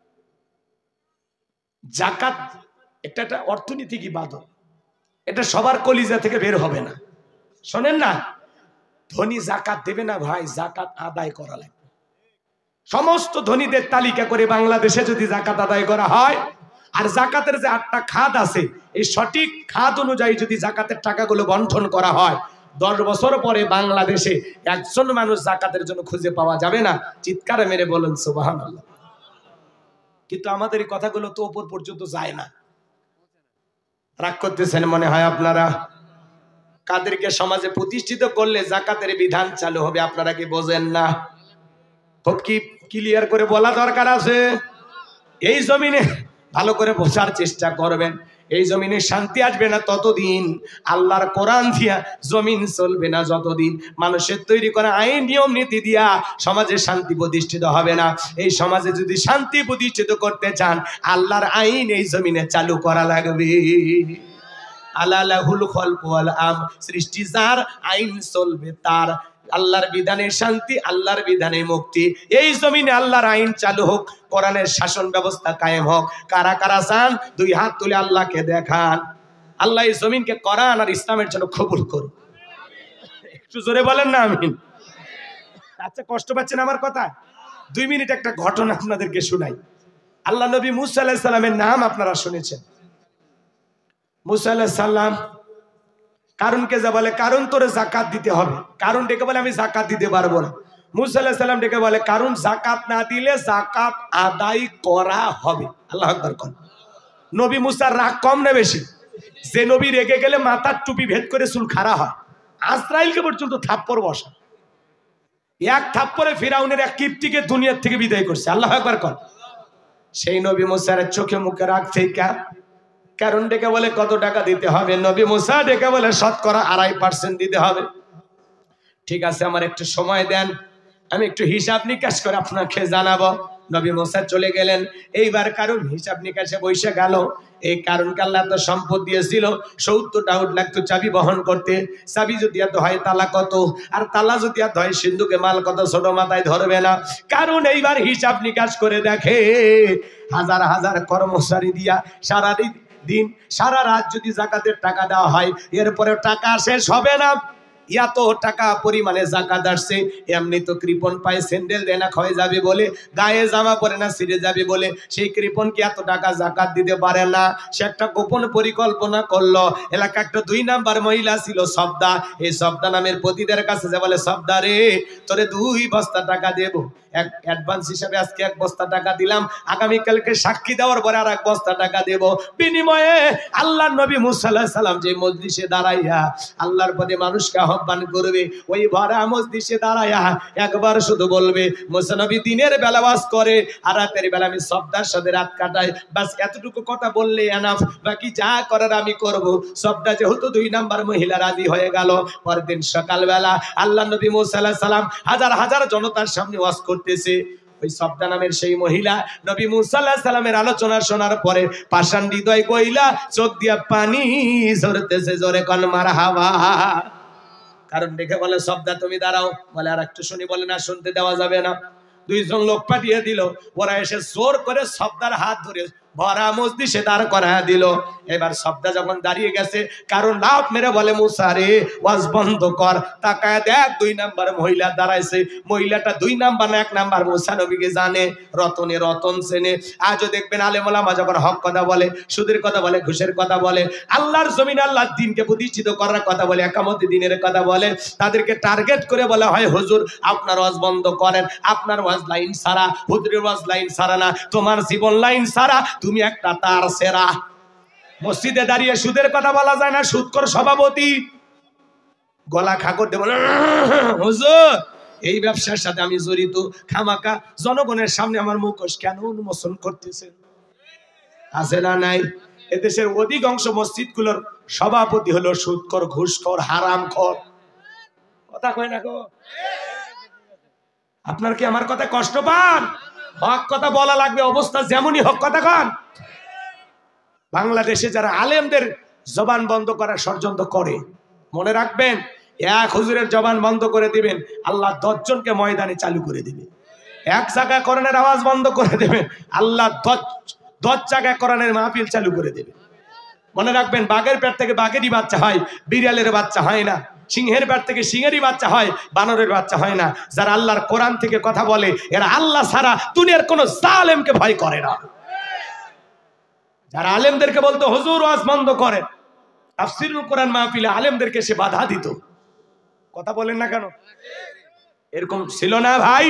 জাকাত একটা অর্থনৈতিক ইবাদত, এটা সবার কলিজা থেকে বের হবে না। শোনেন না, ধনী জাকাত দেবে না ভাই, জাকাত আদায় করা লাগবে। সমস্ত ধনীদের তালিকা করে বাংলাদেশে যদি জাকাত আদায় করা হয়, আর জাকাতের যে 8টা খাত আছে, এই সঠিক খাত অনুযায়ী যদি জাকাতের টাকাগুলো বন্টন করা হয়, 10 বছর পরে বাংলাদেশে একজন মানুষ জাকাতের জন্য খুঁজে পাওয়া যাবে না। চিৎকার মেরে বলেন সুবহানাল্লাহ। কিন্তু আমাদের এই কথাগুলো তো উপর পর্যন্ত যায় না। রাগ করতেছেন মনে হয় আপনারা? কাদেরকে সমাজে প্রতিষ্ঠিত করলে জাকাতের বিধান চালু হবে আপনারা কি বোঝেন না? খুব কি ক্লিয়ার করে বলা দরকার আছে। এই জমিনে ভালো করে বোঝার চেষ্টা করবেন। এই জমিনে শান্তি আসবে না ততদিন, আল্লাহর কোরআন দিয়া জমিন চলবে না যতদিন, মানুষের তৈরি করা আইন নিয়ম নীতি দিয়া সমাজে শান্তি প্রতিষ্ঠিত হবে না। এই সমাজে যদি শান্তি প্রতিষ্ঠিত করতে চান, আল্লাহর আইন এই জমিনে চালু করা লাগবে। আলালাহুল খলকু ওয়াল আমর, সৃষ্টি যার, আইন চলবে তার। আল্লাহর বিধানে শান্তি, আল্লাহর বিধানে মুক্তি। এই জমিনে আল্লাহর আইন চালু হোক, কোরআনের শাসন ব্যবস্থা কায়েম হোক। কারা কারা চান 2 হাত তুলে আল্লাহকে দেখান। আল্লাহ এই জমিনকে কোরআন আর ইসলামের জন্য কবুল করুন। একটু জোরে বলেন না আমিন। আচ্ছা, কষ্ট পাচ্ছেন আমার কথা? 2 মিনিট একটা ঘটনা আপনাদেরকে শোনাই। আল্লাহ নবী মুসা আলাইহিস সালামের নাম আপনারা শুনেছেন। মুসা আলাইহিস সালাম কারণকে যা বলে, কারণ তোরে জাকাত দিতে হবে। কারণ ডেকে বলে আমি জাকাত দিতে পারবো না। মুসা আলাইহিস সালাম ডেকে বলে, কারণ জাকাত না দিলে জাকাত আদায় করা হবে। আল্লাহু আকবার কোন। নবী মুসার রাগ কম না বেশি? যে নবী রেগে গেলে মাথার টুপি ভেদ করে চুল খাড়া হয়, আজরাইলকে পর্যন্ত থাপ্পড় বসা। 1 থাপ্পড়ে ফিরাউনের 1 কিপ্তিকে দুনিয়ার থেকে বিদায় করছে। আল্লাহু আকবার কোন। সেই নবী মুসার চোখে মুখে রাগ থেকে কারণ ডেকে বলে কত টাকা দিতে হবে? নবী মুসা ডেকে বলে শতকরা 2.5% দিতে হবে। ঠিক আছে, আমার একটু সময় দেন, আমি একটু হিসাব নিকাশ করে আপনাকে জানাবো। নবী মুসা চলে গেলেন। এইবার কারণ হিসাব নিকাশে বসে গেল। এই কারণকে আল্লাহ তো সম্পদ দিয়েছিল, 70টা উট লাগতো চাবি বহন করতে। চাবি যদি এত হয় তালা কত, আর তালা যদি এত হয় সিন্ধুকে মাল কত, ছোট মাথায় ধরবে না। কারণ এইবার হিসাব নিকাশ করে দেখে, হাজার হাজার কর্মচারী দিয়া সারা দিন সারা রাত যদি জাকাতের টাকা দেওয়া হয়, এরপরে টাকা শেষ হবে না। এত টাকা পরিমাণে জাকাত আসছে। এমনি তো কৃপণ পায়, স্যান্ডেল দেয় না, ক্ষয়ে যাবে বলে, গায়ে জামা পরে না, ছিঁড়ে যাবে বলে, সেই কৃপণ কি এত টাকা জাকাত দিতে পারে না? সে একটা গোপন পরিকল্পনা করলো। এলাকা একটা 2 নাম্বার মহিলা ছিল সবদা। এই সবদা নামের পতিদের কাছে যে বলে, সবদা রে, তোরে 2 বস্তা টাকা দেবো। অ্যাডভান্স হিসাবে আজকে 1 বস্তা টাকা দিলাম, আগামীকালকে সাক্ষী দেওয়ার পরে আর 1 বস্তা টাকা দেব। বিনিময়ে আল্লাহর নবী মুসা আলাইহিস সালাম যে মজলিসে দাঁড়াইয়া আল্লাহর পথে মানুষকে আহ্বান করবে, ওই ভরা মজলিসে দাঁড়াইয়া একবার শুধু বলবে, মুসা নবী দিনের বেলা ওয়াজ করে আর রাতের বেলা আমি সবদার সাথে রাত কাটাই, বাস এতটুকু কথা বললে এনাফ, বাকি যা করার আমি করব। সবদা যেহেতু 2 নাম্বার মহিলা রাজি হয়ে গেল। পরের দিন সকালবেলা আল্লাহর নবী মুসা আলাইহিস সালাম হাজার হাজার জনতার সামনে ওয়াজ করতেছে। ওই সবদা নামের সেই মহিলা নবী মুসা আলাইহিস সালামের আলোচনা শোনার পরে পাষাণ হৃদয় কইলা চোখ দিয়া পানি ঝরতেছে, জোরে কোন মারহাবা। কারণ দেখে বলে সবদা তুমি দাঁড়াও, বলে আর একটু শুনি, বলে না শুনতে দেওয়া যাবে না। দুইজন লোক পাঠিয়ে দিল, ওরা এসে জোর করে সবদার হাত ধরে ভরা মজলিসে দাঁড় করায় দিল। এবার সবদা যখন দাঁড়িয়ে গেছে, কারণ লাভ মেরে বলে মুসা রে ওয়াজ বন্ধ কর, তাকায় দেখ 2 নাম্বার মহিলা দাঁড়াইছে। মহিলাটা 2 নাম্বার না 1 নাম্বার মুসা নবীকে জানে, রতনে রতন চেনে। আজও দেখবেন আলেম ওলামা যখন হক কথা বলে, সুদের কথা বলে, ঘুষের কথা বলে, আল্লাহর জমিন আল্লাহর দ্বীনকে প্রতিষ্ঠিত করার কথা বলে, একামতে দ্বীনের কথা বলে, তাদেরকে টার্গেট করে বলা হয় হুজুর আপনার ওয়াজ বন্ধ করেন, আপনার ওয়াজ লাইন সারা, হুজুরের ওয়াজ লাইন সারা না, তোমার জীবন লাইন সারা, তুমি একটা তার সেরা। মসজিদে দাঁড়িয়ে সুদের কথা বলা যায় না, সুদখোর সভাপতি গলা খাকর দেব হুজুর এই ব্যবসার সাথে আমি জড়িত, খামাকা জনগণের সামনে আমার মুখোশ কেন উন্মোচন করতেছেন? আছে না নাই? এদেশের অধিকাংশ মসজিদগুলোর সভাপতি হলো সুদখোর, ঘুষখোর, হারামখোর। কথা কয় না গো? আপনার কি আমার কথা কষ্ট পান? হক কথা বলা লাগবে, অবস্থা যেমনই হোক কথা কন। বাংলাদেশে যারা আলেমদের জবান বন্ধ করার ষড়যন্ত্র করে, মনে রাখবেন এক হুজুরের জবান বন্ধ করে দিবেন, আল্লাহ 10 জনকে ময়দানে চালু করে দিবে। এক জায়গায় কোরআনের আওয়াজ বন্ধ করে দেবেন, আল্লাহ 10 জায়গায় কোরআনের মাহফিল চালু করে দেবে। মনে রাখবেন বাঘের পেট থেকে বাঘেরই বাচ্চা হয়, বিড়ালের বাচ্চা হয় না। সিংহের পেট থেকে সিংহেরই বাচ্চা হয়, বানরের বাচ্চা হয় না। যারা আল্লাহর কোরআন থেকে কথা বলে, এরা আল্লাহ ছাড়া দুনিয়ার কোনো জালেমকে ভয় করে না। যারা আলেমদেরকে বলতো হুজুর ওয়াজ বন্ধ করেন, তাফসীরুল কোরআন মাহফিলে আলেমদেরকে সে বাধা দিত। কথা বলেন না কেন? এরকম ছিল না ভাই?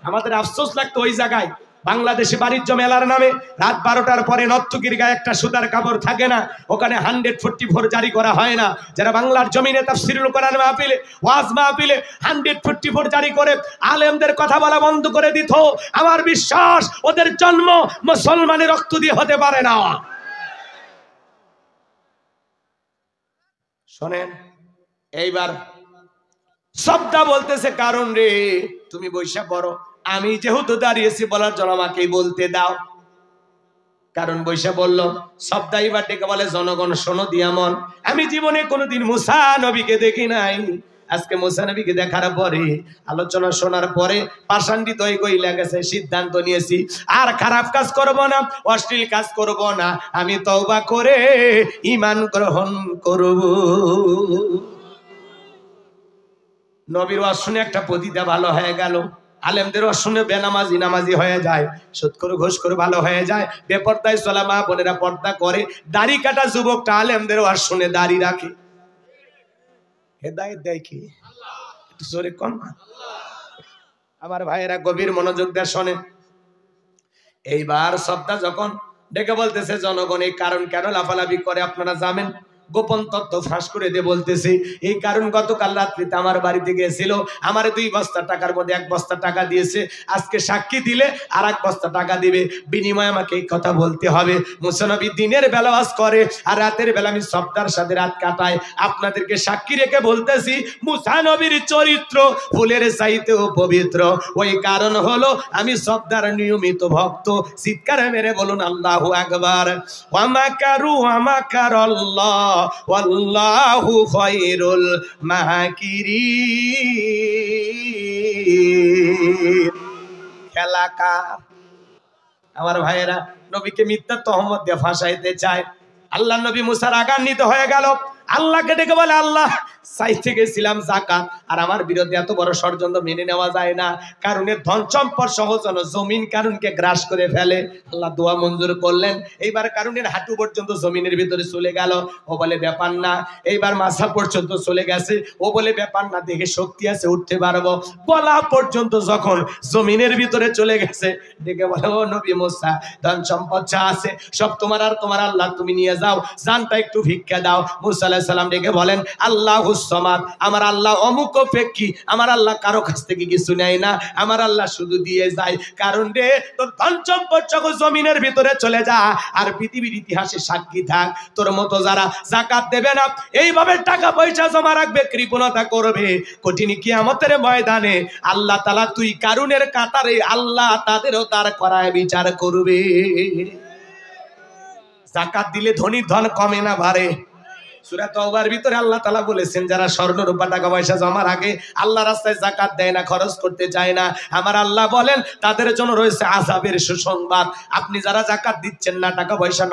আমাদের আফসোস লাগতো ওই জায়গায় বাংলাদেশে বাণিজ্য মেলার নামে রাত 12টার পরে নর্তকীর গায়ে একটা সুতার কাপড় থাকে না, ওখানে 144 জারি করা হয় না। যারা বাংলার জমিনে তাফসীরুল কোরআন মাহফিলে, ওয়াজ মাহফিলে 144 জারি করে আলেমদের কথা বলা বন্ধ করে দিত, আমার বিশ্বাস ওদের জন্ম মুসলমানের রক্ত দিয়ে হতে পারে না। শোনেন, এইবার সবদা বলতেছে কারণ রে তুমি বৈশা পড়ো, আমি যেহেতু দাঁড়িয়েছি বলার জন্য আমাকেই বলতে দাও। কারণ বৈশা বলল, সবদা এবার ডেকে বলে জনগণ শোনো দিয়ামন, আমি জীবনে কোনোদিন মুসা নবীকে দেখি নাই। আজকে মুসা নবীকে দেখার পরে, আলোচনা শোনার পরে পাষাণ্ডি তৈরি কইলা গেছে, সিদ্ধান্ত নিয়েছি আর খারাপ কাজ করব না, অশ্লীল কাজ করব না, আমি তওবা করে ঈমান গ্রহণ করব। নবীর ওয়াজ শুনে একটা পতিতা ভালো হয়ে গেল, আলেমদের ওয়াজ শুনে বেনামাজি নামাজি হয়ে যায়, সুদখোর ঘুষখোর ভালো হয়ে যায়, বেপরদায় চলা মা বোনেরা পর্দা করে, দাড়ি কাটা যুবকটা আলেমদের ওয়াজ শুনে দাড়ি রাখে। হেদায়েত দেয় কি? একটু জোরে কন না। আমার ভাইয়েরা গভীর মনোযোগ দিয়ে শোনেন। এইবার সবদা যখন ডেকে বলতেছে জনগণ এই কারণ কেন লাফালাফি করে আপনারা জানেন, গোপন তথ্য ফাঁস করে দিয়ে বলতেছি এই কারণ গতকাল রাত্রিতে আমার বাড়িতে গিয়েছিল, আমার 2 বস্তা টাকার মধ্যে 1 বস্তা টাকা দিয়েছে, আজকে সাক্ষী দিলে আর 1 বস্তা টাকা দিবে, বিনিময়ে আমাকে এই কথা বলতে হবে। মুসা নবী দিনের বেলা ওয়াজ করে আর রাতের বেলা আমি সবদার সাথে রাত কাটাই। আপনাদেরকে সাক্ষী রেখে বলতেছি মুসা নবীর চরিত্র ফুলের চাইতেও পবিত্র। ওই কারণ হলো আমি সবদার নিয়মিত ভক্ত। চিৎকার মেরে বলুন আল্লাহু আকবার। ওয়া মাকারু ওয়া মাকারাল্লাহ ওয়াল্লাহু খায়রুল মাকিরিন। খেলাকার আমার ভাইয়েরা নবীকে মিথ্যা তহমত দিয়ে ফাঁসাইতে চায়। আল্লাহ নবী মুসা রাগান্বিত হয়ে গেল, আল্লাহকে ডেকে বলে আল্লাহ চাইতে গেছিলাম যাকাত, আর আমার বিরুদ্ধে এত বড় ষড়যন্ত্র মেনে নেওয়া যায় না। কারণের ধন সম্পদ সহ যেন জমিন কারণকে গ্রাস করে ফেলে। আল্লাহ দোয়া মঞ্জুর করলেন। এইবার কারণের হাঁটু পর্যন্ত জমিনের ভিতরে চলে গেল, ও বলে ব্যাপার না। এইবার মাথা পর্যন্ত চলে গেছে, ও বলে ব্যাপার না, দেখে শক্তি আছে উঠতে পারবো। গলা পর্যন্ত যখন জমিনের ভিতরে চলে গেছে, ডেকে বলে ও নবী মুসা ধন সম্পদ যা আছে সব তোমার আর তোমার আল্লাহ তুমি নিয়ে যাও, জানটা একটু ভিক্ষা দাও। মুসা সাল্লাল্লাহু আলাইহি সাল্লাম ডেকে বলেন, আল্লাহুস সামাদ, আমার আল্লাহ অমুখাপেক্ষী, আমার আল্লাহ কারো কাছ থেকে কিছু নেয় না, আমার আল্লাহ শুধু দিয়ে যায়। কারণ রে তোর ধন সম্পদ সকল জমিনের ভিতরে চলে যা, আর পৃথিবীর ইতিহাসে সাক্ষী থাক, তোর মতো যারা যাকাত দেবে না, এইভাবে টাকা পয়সা জমা রাখবে, কৃপণতা করবে, কঠিন কিয়ামতের ময়দানে আল্লাহ তাআলা তুই কারুনের কাতারে আল্লাহ তাদেরও তার করায় বিচার করবে। যাকাত দিলে ধনীর ধন কমে না বাড়ে। সূরা তাওবার ভিতরে আল্লাহ তাআলা বলেছেন, যারা স্বর্ণ রূপা টাকা পয়সা জমা রাখে, আল্লাহ রাস্তায় যাকাত দেয় না, খরচ করতে চায় না, আমার আল্লাহ বলেন তাদের জন্য রয়েছে আযাবের সুসংবাদ। আপনি যারা যাকাত দিচ্ছেন না, টাকা পয়সা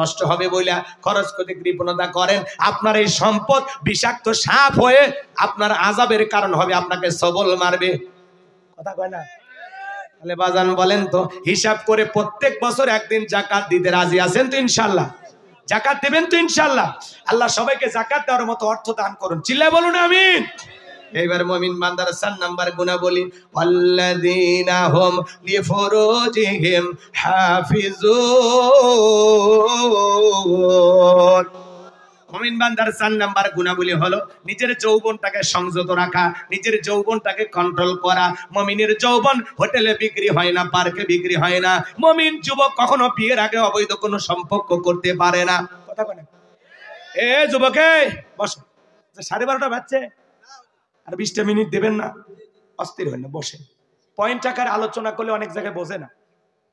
নষ্ট হবে বইলা খরচ করতে কৃপণতা করেন, আপনার এই সম্পদ বিষাক্ত সাপ হয়ে আপনার আযাবের কারণ হবে, আপনাকে সবল মারবে। কথা কয় না? তাহলে বাজান বলেন তো, হিসাব করে প্রত্যেক বছর একদিন যাকাত দিতে রাজি আছেন তো ইনশাআল্লাহ? যাকাত দেবেন তো ইনশাআল্লাহ? আল্লাহ সবাইকে যাকাত দেওয়ার মতো অর্থ দান করুন, চিল্লায় বলুন আমিন। এইবার মুমিন বান্দার 4 নাম্বার গুণাবলী, আল্লাযীনা হুম লিফুরুজিহিম হাফিজুন। মুমিন বান্দার 4 নাম্বার গুণাবলী হলো নিজের যৌবনটাকে সংযত রাখা, নিজের যৌবনটাকে কন্ট্রোল করা। মুমিনের যৌবন হোটেলে বিক্রি হয় না, পার্কে বিক্রি হয় না। মুমিন যুবক কখনো বিয়ের আগে অবৈধ কোনো সম্পর্ক করতে পারে না। কথা বলেন? এ যুবকে বসো, 12:30 বাজছে, আর 20টা মিনিট দেবেন না, অস্থির হয় না, বসে পয়েন্ট আকার আলোচনা করলে অনেক জায়গায় বোঝে না।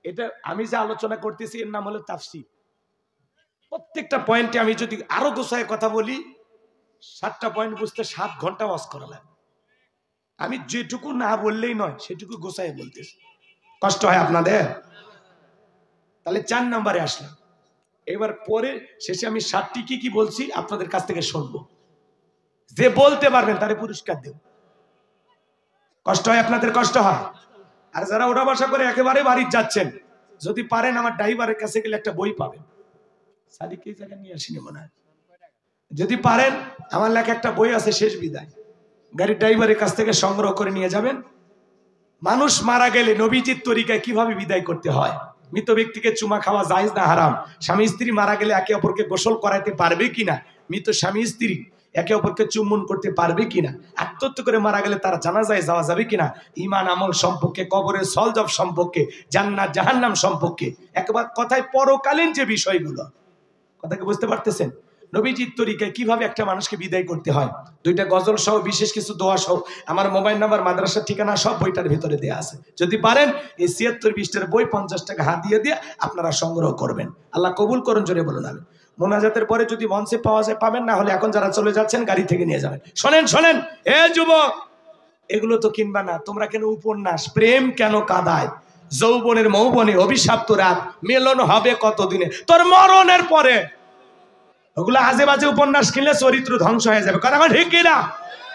এটা আমি যে আলোচনা করতেছি এর নাম হলো তাফসীর। প্রত্যেকটা পয়েন্টে আমি যদি আরো গোছায় কথা বলি, 7টা পয়েন্ট বুঝতে 7 ঘন্টা ওয়াজ করা লাগে। আমি যেটুকু না বললেই নয় সেটুকু গোছায় বলতেছি, কষ্ট হয় আপনাদের? তাহলে 4 নম্বরে আসলাম। এবার পরে শেষে আমি 7টি কি বলছি আপনাদের কাছ থেকে শুনবো, যে বলতে পারবেন তারে পুরস্কার দেব। কষ্ট হয় আপনাদের? কষ্ট হয়? আর যারা ওঠা বসা করে একেবারে বাড়ি যাচ্ছেন, যদি পারেন আমার ড্রাইভারের কাছে গেলে একটা বই পাবেন। সাদিক এই জায়গা নিয়ে আসিনি মনে হয়, যদি পারেন আমার লেখা একটা বই আছে শেষ বিদায়, গাড়ির ড্রাইভারের কাছ থেকে সংগ্রহ করে নিয়ে যাবেন। মানুষ মারা গেলে নবীজির তরিকায় কিভাবে বিদায় করতে হয়, মৃত ব্যক্তিকে চুমা খাওয়া জায়েজ না হারাম, স্বামী স্ত্রী মারা গেলে একে অপরকে গোসল করাতে পারবে কিনা, মৃত স্বামী স্ত্রী একে অপরকে চুম্বন করতে পারবে কিনা, আত্মহত্যা করে মারা গেলে তারা জানাজায় যাওয়া যাবে কিনা, ঈমান আমল সম্পর্কে, কবরের সলজব সম্পর্কে, জান্নাত জাহান্নাম সম্পর্কে, একবার কথায় পরকালীন যে বিষয়গুলো, কথা কি বুঝতে পারতেছেন? নবীজির তরিকায় কিভাবে একটা মানুষকে বিদায় করতে হয়, 2টা গজল সহ বিশেষ কিছু দোয়া সহ আমার মোবাইল নাম্বার, মাদ্রাসার ঠিকানা সব বইটার ভিতরে দেওয়া আছে। যদি পারেন এই 76-20টার বই 50 টাকা হাত দিয়ে আপনারা সংগ্রহ করবেন। আল্লাহ কবুল করুন, জোরে বলুন আমিন। মোনাজাতের পরে যদি মঞ্চে পাওয়া যায় পাবেন, না হলে এখন যারা চলে যাচ্ছেন গাড়ি থেকে নিয়ে যাবেন। শোনেন এ যুবক, এগুলো তো কিনবা না তোমরা। কেন উপন্যাস? প্রেম কেন কাঁদায়? যৌবনের মৌবনে অভিশপ্ত রাত, মিলন হবে কতদিনে? তোর মরণের পরে। ওগুলো আজে বাজে উপন্যাস কিনলে চরিত্র ধ্বংস হয়ে যাবে, কথা ঠিক কিনা?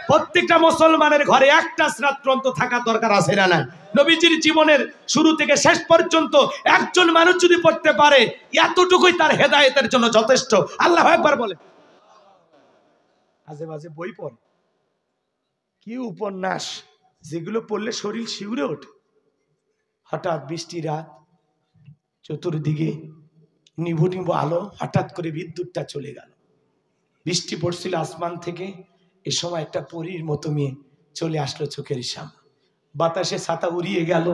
প্রত্যেকটা মুসলমানের ঘরে একটা সিরাত গ্রন্থ থাকা দরকার আছে না নাই? নবীজির জীবনের শুরু থেকে শেষ পর্যন্ত একজন মানুষ যদি পড়তে পারে, এতটুকুই তার হেদায়েতের জন্য যথেষ্ট। আল্লাহু আকবার বলে। আজে বাজে বই পড়ে, কি উপন্যাস যেগুলো পড়লে শরীর শিউরে ওঠে। হঠাৎ বৃষ্টি রাত, চতুর্দিকে নিভু নিভু আলো, হঠাৎ করে বিদ্যুৎটা চলে গেল, বৃষ্টি পড়ছিল আসমান থেকে। এ সময় একটা পরীর মতো মেয়ে চলে আসলো চোখের সামনে, বাতাসে ছাতা উড়িয়ে গেল,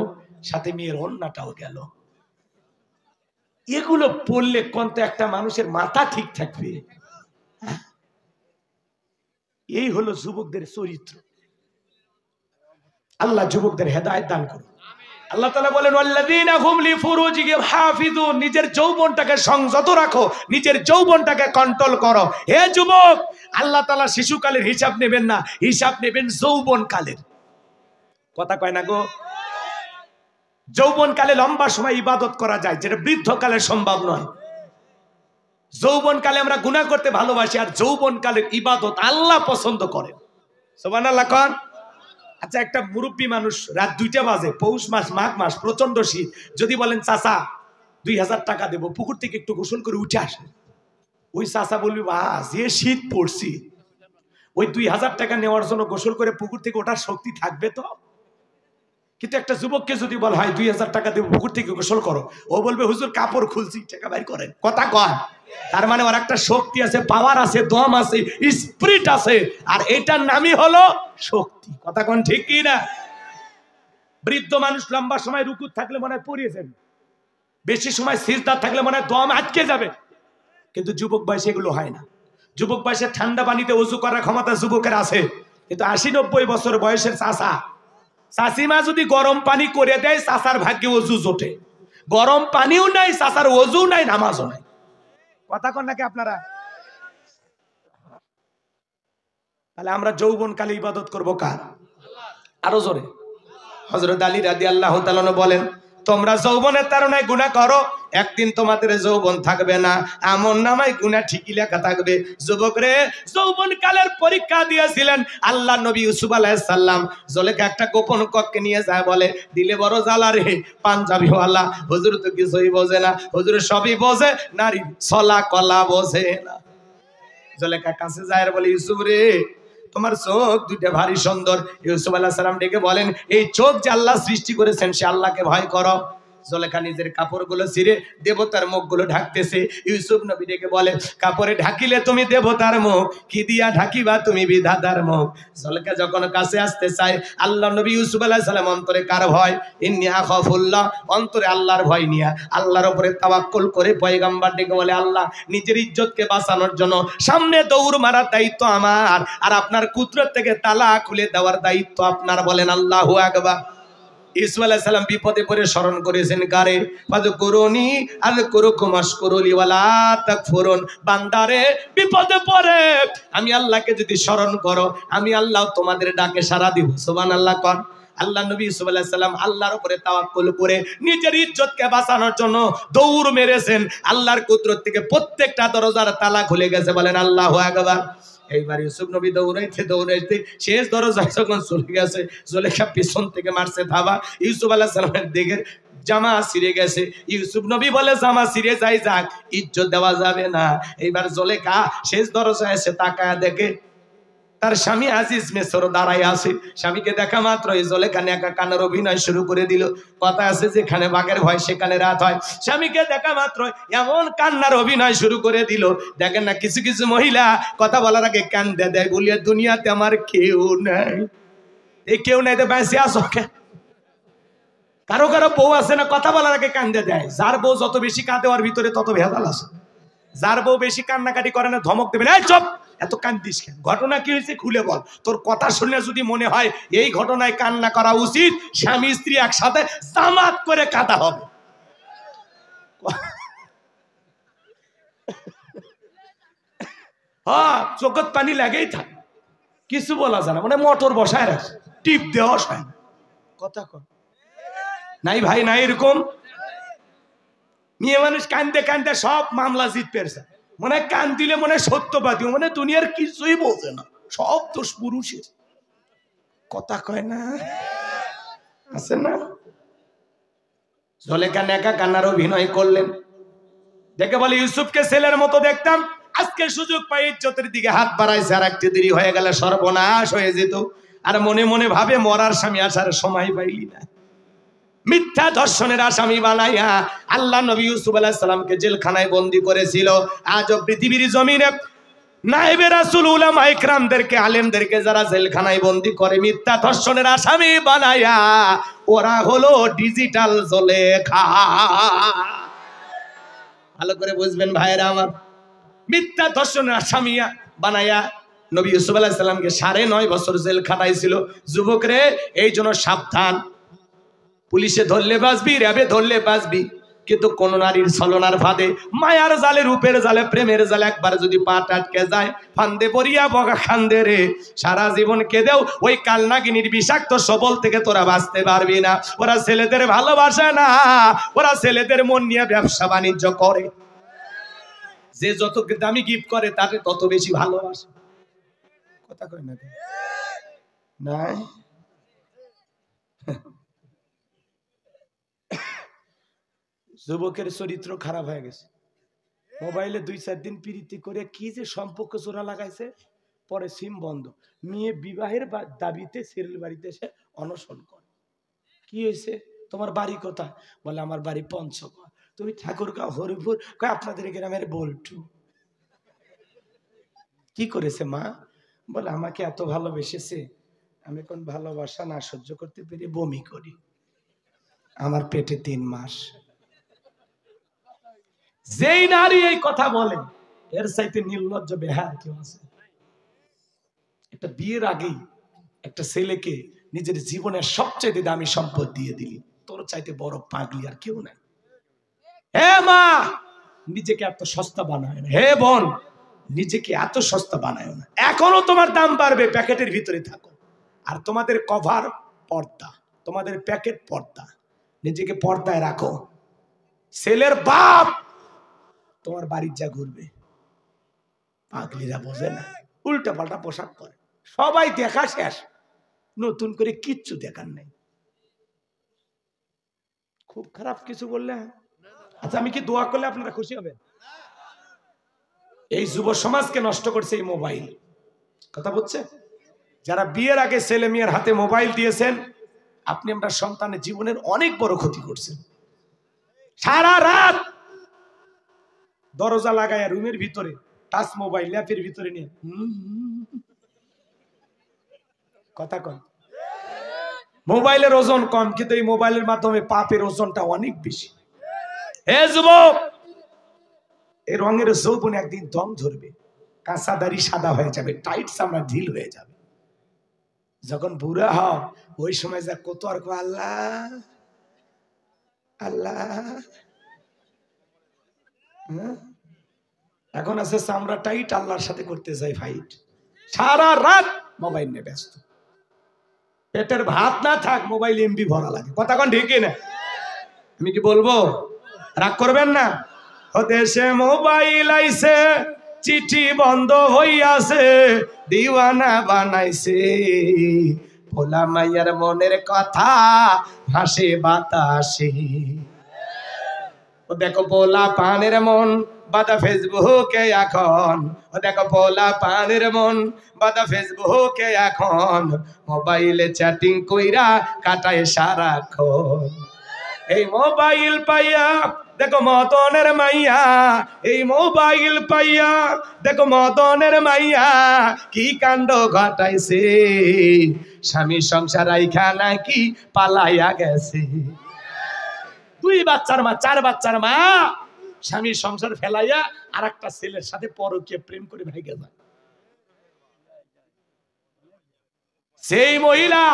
সাথে মেয়ের ওড়নাটাও গেল। এগুলো পড়লে কোন একটা মানুষের মাথা ঠিক থাকবে? এই হলো যুবকদের চরিত্র। আল্লাহ যুবকদের হেদায়েত দান করুন। আল্লাহ তাআলা বলেন, ওয়াল্লাযীনা হুম লিফুরুজিহিম হাফিজুন, নিজের যৌবনটাকে সংযত রাখো, নিজের যৌবনটাকে কন্ট্রোল করো। হে যুবক, আল্লাহ তাআলা শিশুকালের হিসাব নেবেন না, হিসাব নেবেন যৌবনকালের। কথা কয় না গো? যৌবনকালে লম্বা সময় ইবাদত করা যায়, যেটা বৃদ্ধকালে সম্ভব নয়। যৌবনকালে আমরা গুনাহ করতে ভালোবাসি, আর যৌবনকালের ইবাদত আল্লাহ পছন্দ করেন। সুবহানাল্লাহ কোন? আচ্ছা, একটা মুরব্বী মানুষ রাত 2টা বাজে, পৌষ মাস, মাঘ মাস, প্রচন্ড শীত, যদি বলেন চাচা 2000 টাকা দেবো, পুকুর থেকে একটু গোসল করে উঠে আসে, ওই চাচা বলবি বা যে শীত পড়ছি, ওই 2000 টাকা নেওয়ার জন্য গোসল করে পুকুর থেকে ওঠার শক্তি থাকবে তো? কিন্তু একটা যুবককে যদি বলা হয় 2000 টাকা দেবো, পুকুর থেকে গোসল করো, ও বলবে হুজুর কাপড় খুলছি, টাকা বাইর করেন। কথা কয়? তার মানে ওর একটা শক্তি আছে, পাওয়ার আছে, দম আছে, স্পিরিট আছে, আর এটার নামই হলো শক্তি। কথা কোন ঠিক কি না? বৃদ্ধ মানুষ লম্বা সময় রুকু থাকলে মনে হয় পড়িয়ে যাবে, বেশি সময় সিজদায় থাকলে মনে হয় দম আটকে যাবে, কিন্তু যুবক বয়সে এগুলো হয় না। যুবক বয়সে ঠান্ডা পানিতে ওযু করার ক্ষমতা যুবকের আছে, কিন্তু 80-90 বছর বয়সের চাচা চাচিমা যদি গরম পানি করে দেয়, চাচার ভাগ্যে ওযু জোটে। গরম পানিও নাই, চাচার ওযু নাই, নামাজও নাই। কথা কন নাকি আপনারা? তাহলে আমরা যৌবনকালে ইবাদত করব কার? আরো জোরে। হযরত আলী রাদিয়াল্লাহু তাআলা বলেন, তোমরা যৌবনের তাড়নায় গুনাহ করো, একদিন তোমাদের যৌবন থাকবে না, আমলনামায় গুনাহ ঠিকই লেখা থাকবে। যুবক রে, যৌবন কালের পরীক্ষা দিয়েছিলেন আল্লাহ নবী ইউসুফ আলাইহিস সালাম। জলেখা একটা গোপন কক্ষে নিয়ে যায়, বলে দিলে বড় জ্বালা রে, পাঞ্জাবি ওয়ালা হুজুর তো কিছুই বোঝে না, হুজুর সবই বোঝে, নারী ছলা কলা বোঝে না। জলেখা কাছে যায় আর বলে, ইউসুফ রে, তোমার চোখ দুইটা ভারী সুন্দর। ইউসুফ আলাইহিস সালাম ডেকে বলেন, এই চোখ যে আল্লাহ সৃষ্টি করেছেন, সে আল্লাহকে ভয় করো। জলেখা নিজের কাপড়গুলো ছিঁড়ে দেবতার মুখগুলো ঢাকতেছে। ইউসুফ নবী ডেকে বলে, কাপড়ে ঢাকিলে তুমি দেবতার মুখ, কি দিয়া ঢাকিবা তুমি বিধাতার মুখ। জলেখা যখন কাছে আসতে চায়, আল্লাহ নবী ইউসুফ আলাইহিস সালাম অন্তরে কার ভয়? ইন্নী আখাফুল্লাহ, অন্তরে আল্লাহর ভয় নিয়া আল্লাহর উপরে তাওয়াক্কুল করে পয়গম্বর ডেকে বলে, আল্লাহ, নিজের ইজ্জতকে বাঁচানোর জন্য সামনে দৌড় মারার দায়িত্ব আমার, আর আপনার কুদরত থেকে তালা খুলে দেওয়ার দায়িত্ব আপনার। বলেন আল্লাহু আকবার। ইউসুফ আলাইহিস সালাম বিপদে পড়ে স্মরণ করেছেন কারে? ফাযকুরুনি আযকুরুকুম ওয়াশকুরুলি ওয়ালা তাকফুরুন। বান্দারে, বিপদে পড়ে আমি আল্লাহকে যদি স্মরণ করো, আমি আল্লাহ তোমাদের ডাকে সাড়া দিব। সুবহানাল্লাহ কোন। আল্লাহ নবী ইউসুফ আলাইহিস সালাম আল্লাহর উপরে তাওয়াক্কুল করে নিজের ইজ্জতকে বাঁচানোর জন্য দৌড় মেরেছেন। আল্লাহর কুদরত থেকে প্রত্যেকটা দরজার তালা খুলে গেছে। বলেন আল্লাহু আকবার। এইবার ইউসুফ নবী দৌড়াইতে দৌড়াইতে শেষ দরজায় যখন চলে গেছে, জলেখা পিছন থেকে মারছে ধাবা। ইউসুফ আলাইহিস সালামের দিকে জামা ছিঁড়ে গেছে। ইউসুফ নবী বলে, জামা ছিঁড়ে যাই যাক, ইজ্জত দেওয়া যাবে না। এইবার জলেখা শেষ দরজায় এসে তাকায় দেখে তার স্বামী আজিজ মিসর দাঁড়াই আছে। স্বামীকে দেখা মাত্র এই জলেখা নেকা কান্নার অভিনয় শুরু করে দিল। কথা আছে, যেখানে বাঘের ভয় সেখানে রাত হয়। স্বামীকে দেখা মাত্র এমন কান্নার অভিনয় শুরু করে দিল। দেখেন না, কিছু কিছু মহিলা কথা বলার আগে কান্দে দেয়, বলিয়া দুনিয়াতে আমার কেউ নাই। এই কেউ নাই তো বেঁচে আসো কেন? কারো কারো বউ আছে না, কথা বলার আগে কান্দে দেয়। যার বউ যত বেশি কাঁদে, ওর ভিতরে তত ভেজাল আছে। যার বউ বেশি কান্নাকাটি করে না, ধমক দেবে না, এই চুপ, এত কান্দিস কেন, ঘটনা কি হয়েছে খুলে বল। তোর কথা শুনে যদি মনে হয় এই ঘটনায় কান্না করা উচিত, স্বামী স্ত্রী একসাথে জামাত করে কাঁদা হবে। হ্যাঁ, চোখত পানি লাগেই থাকে, কিছু বলা যায় না, মানে মোটর বসায় রাখে, টিপ দেওয়া হয় না। কথা কর নাই ভাই, নাই এরকম মেয়ে মানুষ কান্দে কান্দে সব মামলা জিত পেরেছে। মনে কান দিলে মনে সত্যবাদী, মানে দুনিয়ার কিছুই বোঝে না, সব দোষ পুরুষের। কথা কয় না, আছে না? জলেখা নেকা কান্নার অভিনয় করলেন। দেখে বলে, ইউসুফকে ছেলের মতো দেখতাম, আজকে সুযোগ পাই ইজ্জতের দিকে হাত বাড়াইছে, আর একটু দেরি হয়ে গেলে সর্বনাশ হয়ে যেত। আর মনে মনে ভাবে, মরার স্বামী আসার সময় পাইলি না। মিথ্যা ধর্ষণের আসামি বানাইয়া আল্লাহ নবী ইউসুফ আলাইহিস সালামকে জেলখানায় বন্দী করেছিল। আজও পৃথিবীর জমিনে নায়েবে রাসূল উলামা ইকরামদেরকে, আলেমদেরকে যারা জেলখানায় বন্দী করে মিথ্যা ধর্ষণের আসামি বানাইয়া, ওরা হলো ডিজিটাল জলেখা। ভালো করে বুঝবেন ভাইরা আমার। মিথ্যা ধর্ষণের আসামি বানাইয়া নবী ইউসুফ আলাইহিস সালামকে 9.5 বছর জেল খাটাইছিল। যুবক রে, এই জন্য সাবধান। পুলিশে ধরলে বাঁচবি, র্যাবে ধরলে বাঁচবি, কিন্তু কোন নারীর ছলনার ফাঁদে, মায়ার জালে, রূপের জালে, প্রেমের জালে একবার যদি পা আটকে যায়, ফান্দে পড়িয়া বগা খান্দে রে, সারা জীবন কেঁদেও ওই কালনাগিনীর বিষাক্ত সবল থেকে তোরা বাঁচতে পারবি না। ওরা ছেলেদের ভালোবাসে না, ওরা ছেলেদের মন নিয়ে ব্যবসা বাণিজ্য করে। যে যত দামি গিফট করে তাকে তত বেশি ভালোবাসে। কথা কয় না নাই? যুবকের চরিত্র খারাপ হয়ে গেছে। মোবাইলে 2-4 দিন প্রীতি করে কি যে সম্পর্ক চোরা লাগাইছে, পরে সিম বন্ধ। মেয়ে বিবাহের দাবিতে ছেলের বাড়িতে এসে অনশন করে। কি হয়েছে, তোমার বাড়ি কোথায়? বলে আমার বাড়ি পঞ্চগড়। তুমি ঠাকুরগাঁও হরিপুর, কয় আপনাদের গ্রামের বল্টু। কি করেছে মা? বলে আমাকে এত ভালোবেসেছে, আমি কোন ভালোবাসা না সহ্য করতে পেরে বমি করি, আমার পেটে 3 মাস। যেই নারী এই কথা বলে এর চাইতে নির্লজ্জ বেহার কেউ আছে? একটা বিয়ের আগেই একটা ছেলেকে নিজের জীবনের সবচেয়ে দামি সম্পদ দিয়ে দিলি, তোর চাইতে বড় পাগলি আর কেউ নাই। হে মা, নিজেকে এত সস্তা বানায় না। হে বোন, নিজেকে এত সস্তা বানায় না। এখনো তোমার দাম বাড়বে, প্যাকেটের ভিতরে থাকো। আর তোমাদের কভার পর্দা, তোমাদের প্যাকেট পর্দা, নিজেকে পর্দায় রাখো। ছেলের বাপ তোমার বাড়ির যা ঘুরবে, পাগলিরা বোঝে না, উল্টা পাল্টা পোশাক পরে, সবাই দেখা শেষ, নতুন করে কিচ্ছু দেখার নেই। খুব খারাপ কিছু বললে? আচ্ছা, আমি কি দোয়া করলে আপনারা খুশি হবেন? এই যুব সমাজকে নষ্ট করছে এই মোবাইল। কথা বলছে যারা বিয়ের আগে ছেলে মেয়ের হাতে মোবাইল দিয়েছেন, আপনি আপনার সন্তানের জীবনের অনেক বড় ক্ষতি করছেন। সারা রাত দরজা লাগায় রুমের ভিতরে টাচ মোবাইল ল্যাপের ভিতরে নিয়ে কথা কন। মোবাইলের ওজন কম, কিন্তু এই মোবাইলের মাধ্যমে পাপের ওজনটা অনেক বেশি। হে যুবক, এই রঙের যৌবন একদিন দম ধরবে, কাঁচা দাড়ি সাদা হয়ে যাবে, টাইট চামড়া ঢিল হয়ে যাবে। যখন বুড়া হও ওই সময় যা কত আর আল্লাহ আল্লাহ। এখন আছে চামড়া টাইট, আল্লাহর সাথে করতে যাই ফাইট, সারা রাত মোবাইল নিয়ে ব্যস্ত। পেটের ভাত না থাক, মোবাইল এমবি ভরা লাগে। কথা কোন ঠিক না? আমি কি বলবো, রাগ করবেন না? দেশে মোবাইল আইছে, চিঠি বন্ধ হইয়াছে, দিওয়ানা বানাইছে, ভোলা মাইয়ার মনের কথা ভাসে বাতাসে। ও দেখো ভোলা পানের মন বাদা ফেসবুকে এখন, ও দেখো ভোলা পানের মন বাদা ফেসবুকে এখন, মোবাইলে চ্যাটিং কইরা কাটায় সারাক্ষণ। এই মোবাইল পাইয়া দেখো মদনের মাইয়া, এই মোবাইল পাইয়া দেখো মদনের মাইয়া কি কাণ্ড ঘটাইছে, স্বামী সংসার আইখা নাকি পালাইয়া গেছে। 2 বাচ্চার মা, 4 বাচ্চার মা, স্বামীর সংসার ফেলাইয়া আর একটা ছেলের সাথে পরকীয়া প্রেম করে ভাইগা যায়। সেই মহিলা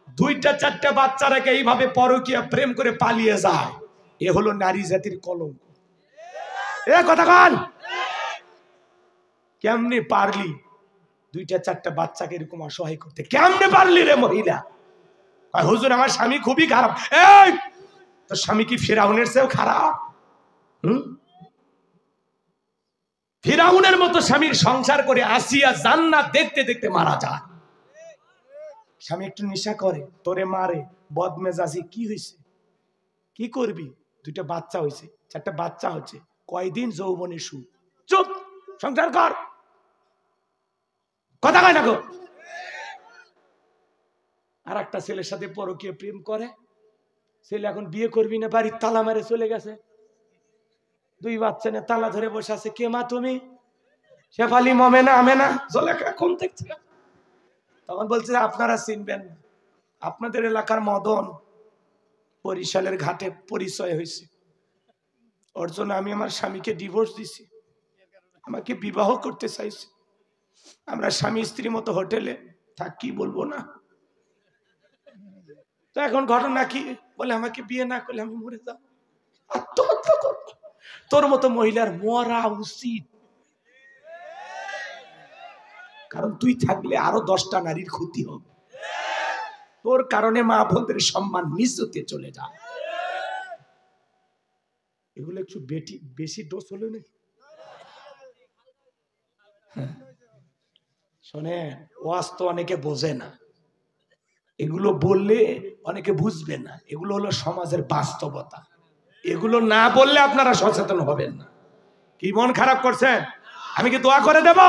2-4টা বাচ্চা রেখে এইভাবে পরকীয়া প্রেম করে পালিয়ে যায়, এ হলো নারী জাতির কলঙ্ক। এ কথা কান, কেমনে পারলি 2-4টা বাচ্চাকে এরকম অসহায় করতে? কেমনে পারলি রে মহিলা? হুজুর আমার স্বামী খুবই খারাপ। এই তোর স্বামী কি ফিরাউনের চেয়েও খারাপ? ফিরাউনের মতো স্বামীর সংসার করে আসিয়া জান্নাত দেখতে দেখতে মারা যায়। স্বামী একটু নেশা করে, তোরে মারে, বদমেজাজি, কি হয়েছে? কি করবি? 2টা বাচ্চা হয়েছে, 4টা বাচ্চা হচ্ছে, কয়দিন যৌবনে সুখ? চুপ, সংসার কর। কথা কয় না গো? আর একটা ছেলের সাথে পরকীয়া প্রেম করে, ছেলে এখন বিয়ে করবি না, বাড়ির তালা মারে চলে গেছে। 2 বাচ্চা নিয়ে তালা ধরে বসে আছে। কে মা তুমি? শেফালি, মমেনা, আমেনা, জলেখা, কোন দেখছে? তখন বলছে আপনারা চিনবেন না, আপনাদের এলাকার মদন বরিশালের ঘাটে পরিচয় হয়েছে, ওর জন্য আমি আমার স্বামীকে ডিভোর্স দিছি, আমাকে বিবাহ করতে চাইছে। আমরা স্বামী স্ত্রী মতো হোটেলে থাকি, বলবো না। তো এখন ঘটনা কি? বলে আমাকে বিয়ে না করলে আমি মরে যাব, আত্মহত্যা করব। তোর মতো মহিলার মরা উচিত, কারণ তুই থাকলে আরো 10টা নারীর ক্ষতি হবে। তোর কারণে মা বোনদের সম্মান নিচুতে চলে যায়। এগুলো একটু বেশি ডোজ হলো না? শোনে, ওয়াজ তো অনেকে বোঝে না, এগুলো বললে অনেকে বুঝবে না। এগুলো হলো সমাজের বাস্তবতা, এগুলো না বললে আপনারা সচেতন হবেন না। কি মন খারাপ করছেন? আমি কি দোয়া করে দেব?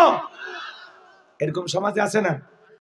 এরকম সমাজে আছে না?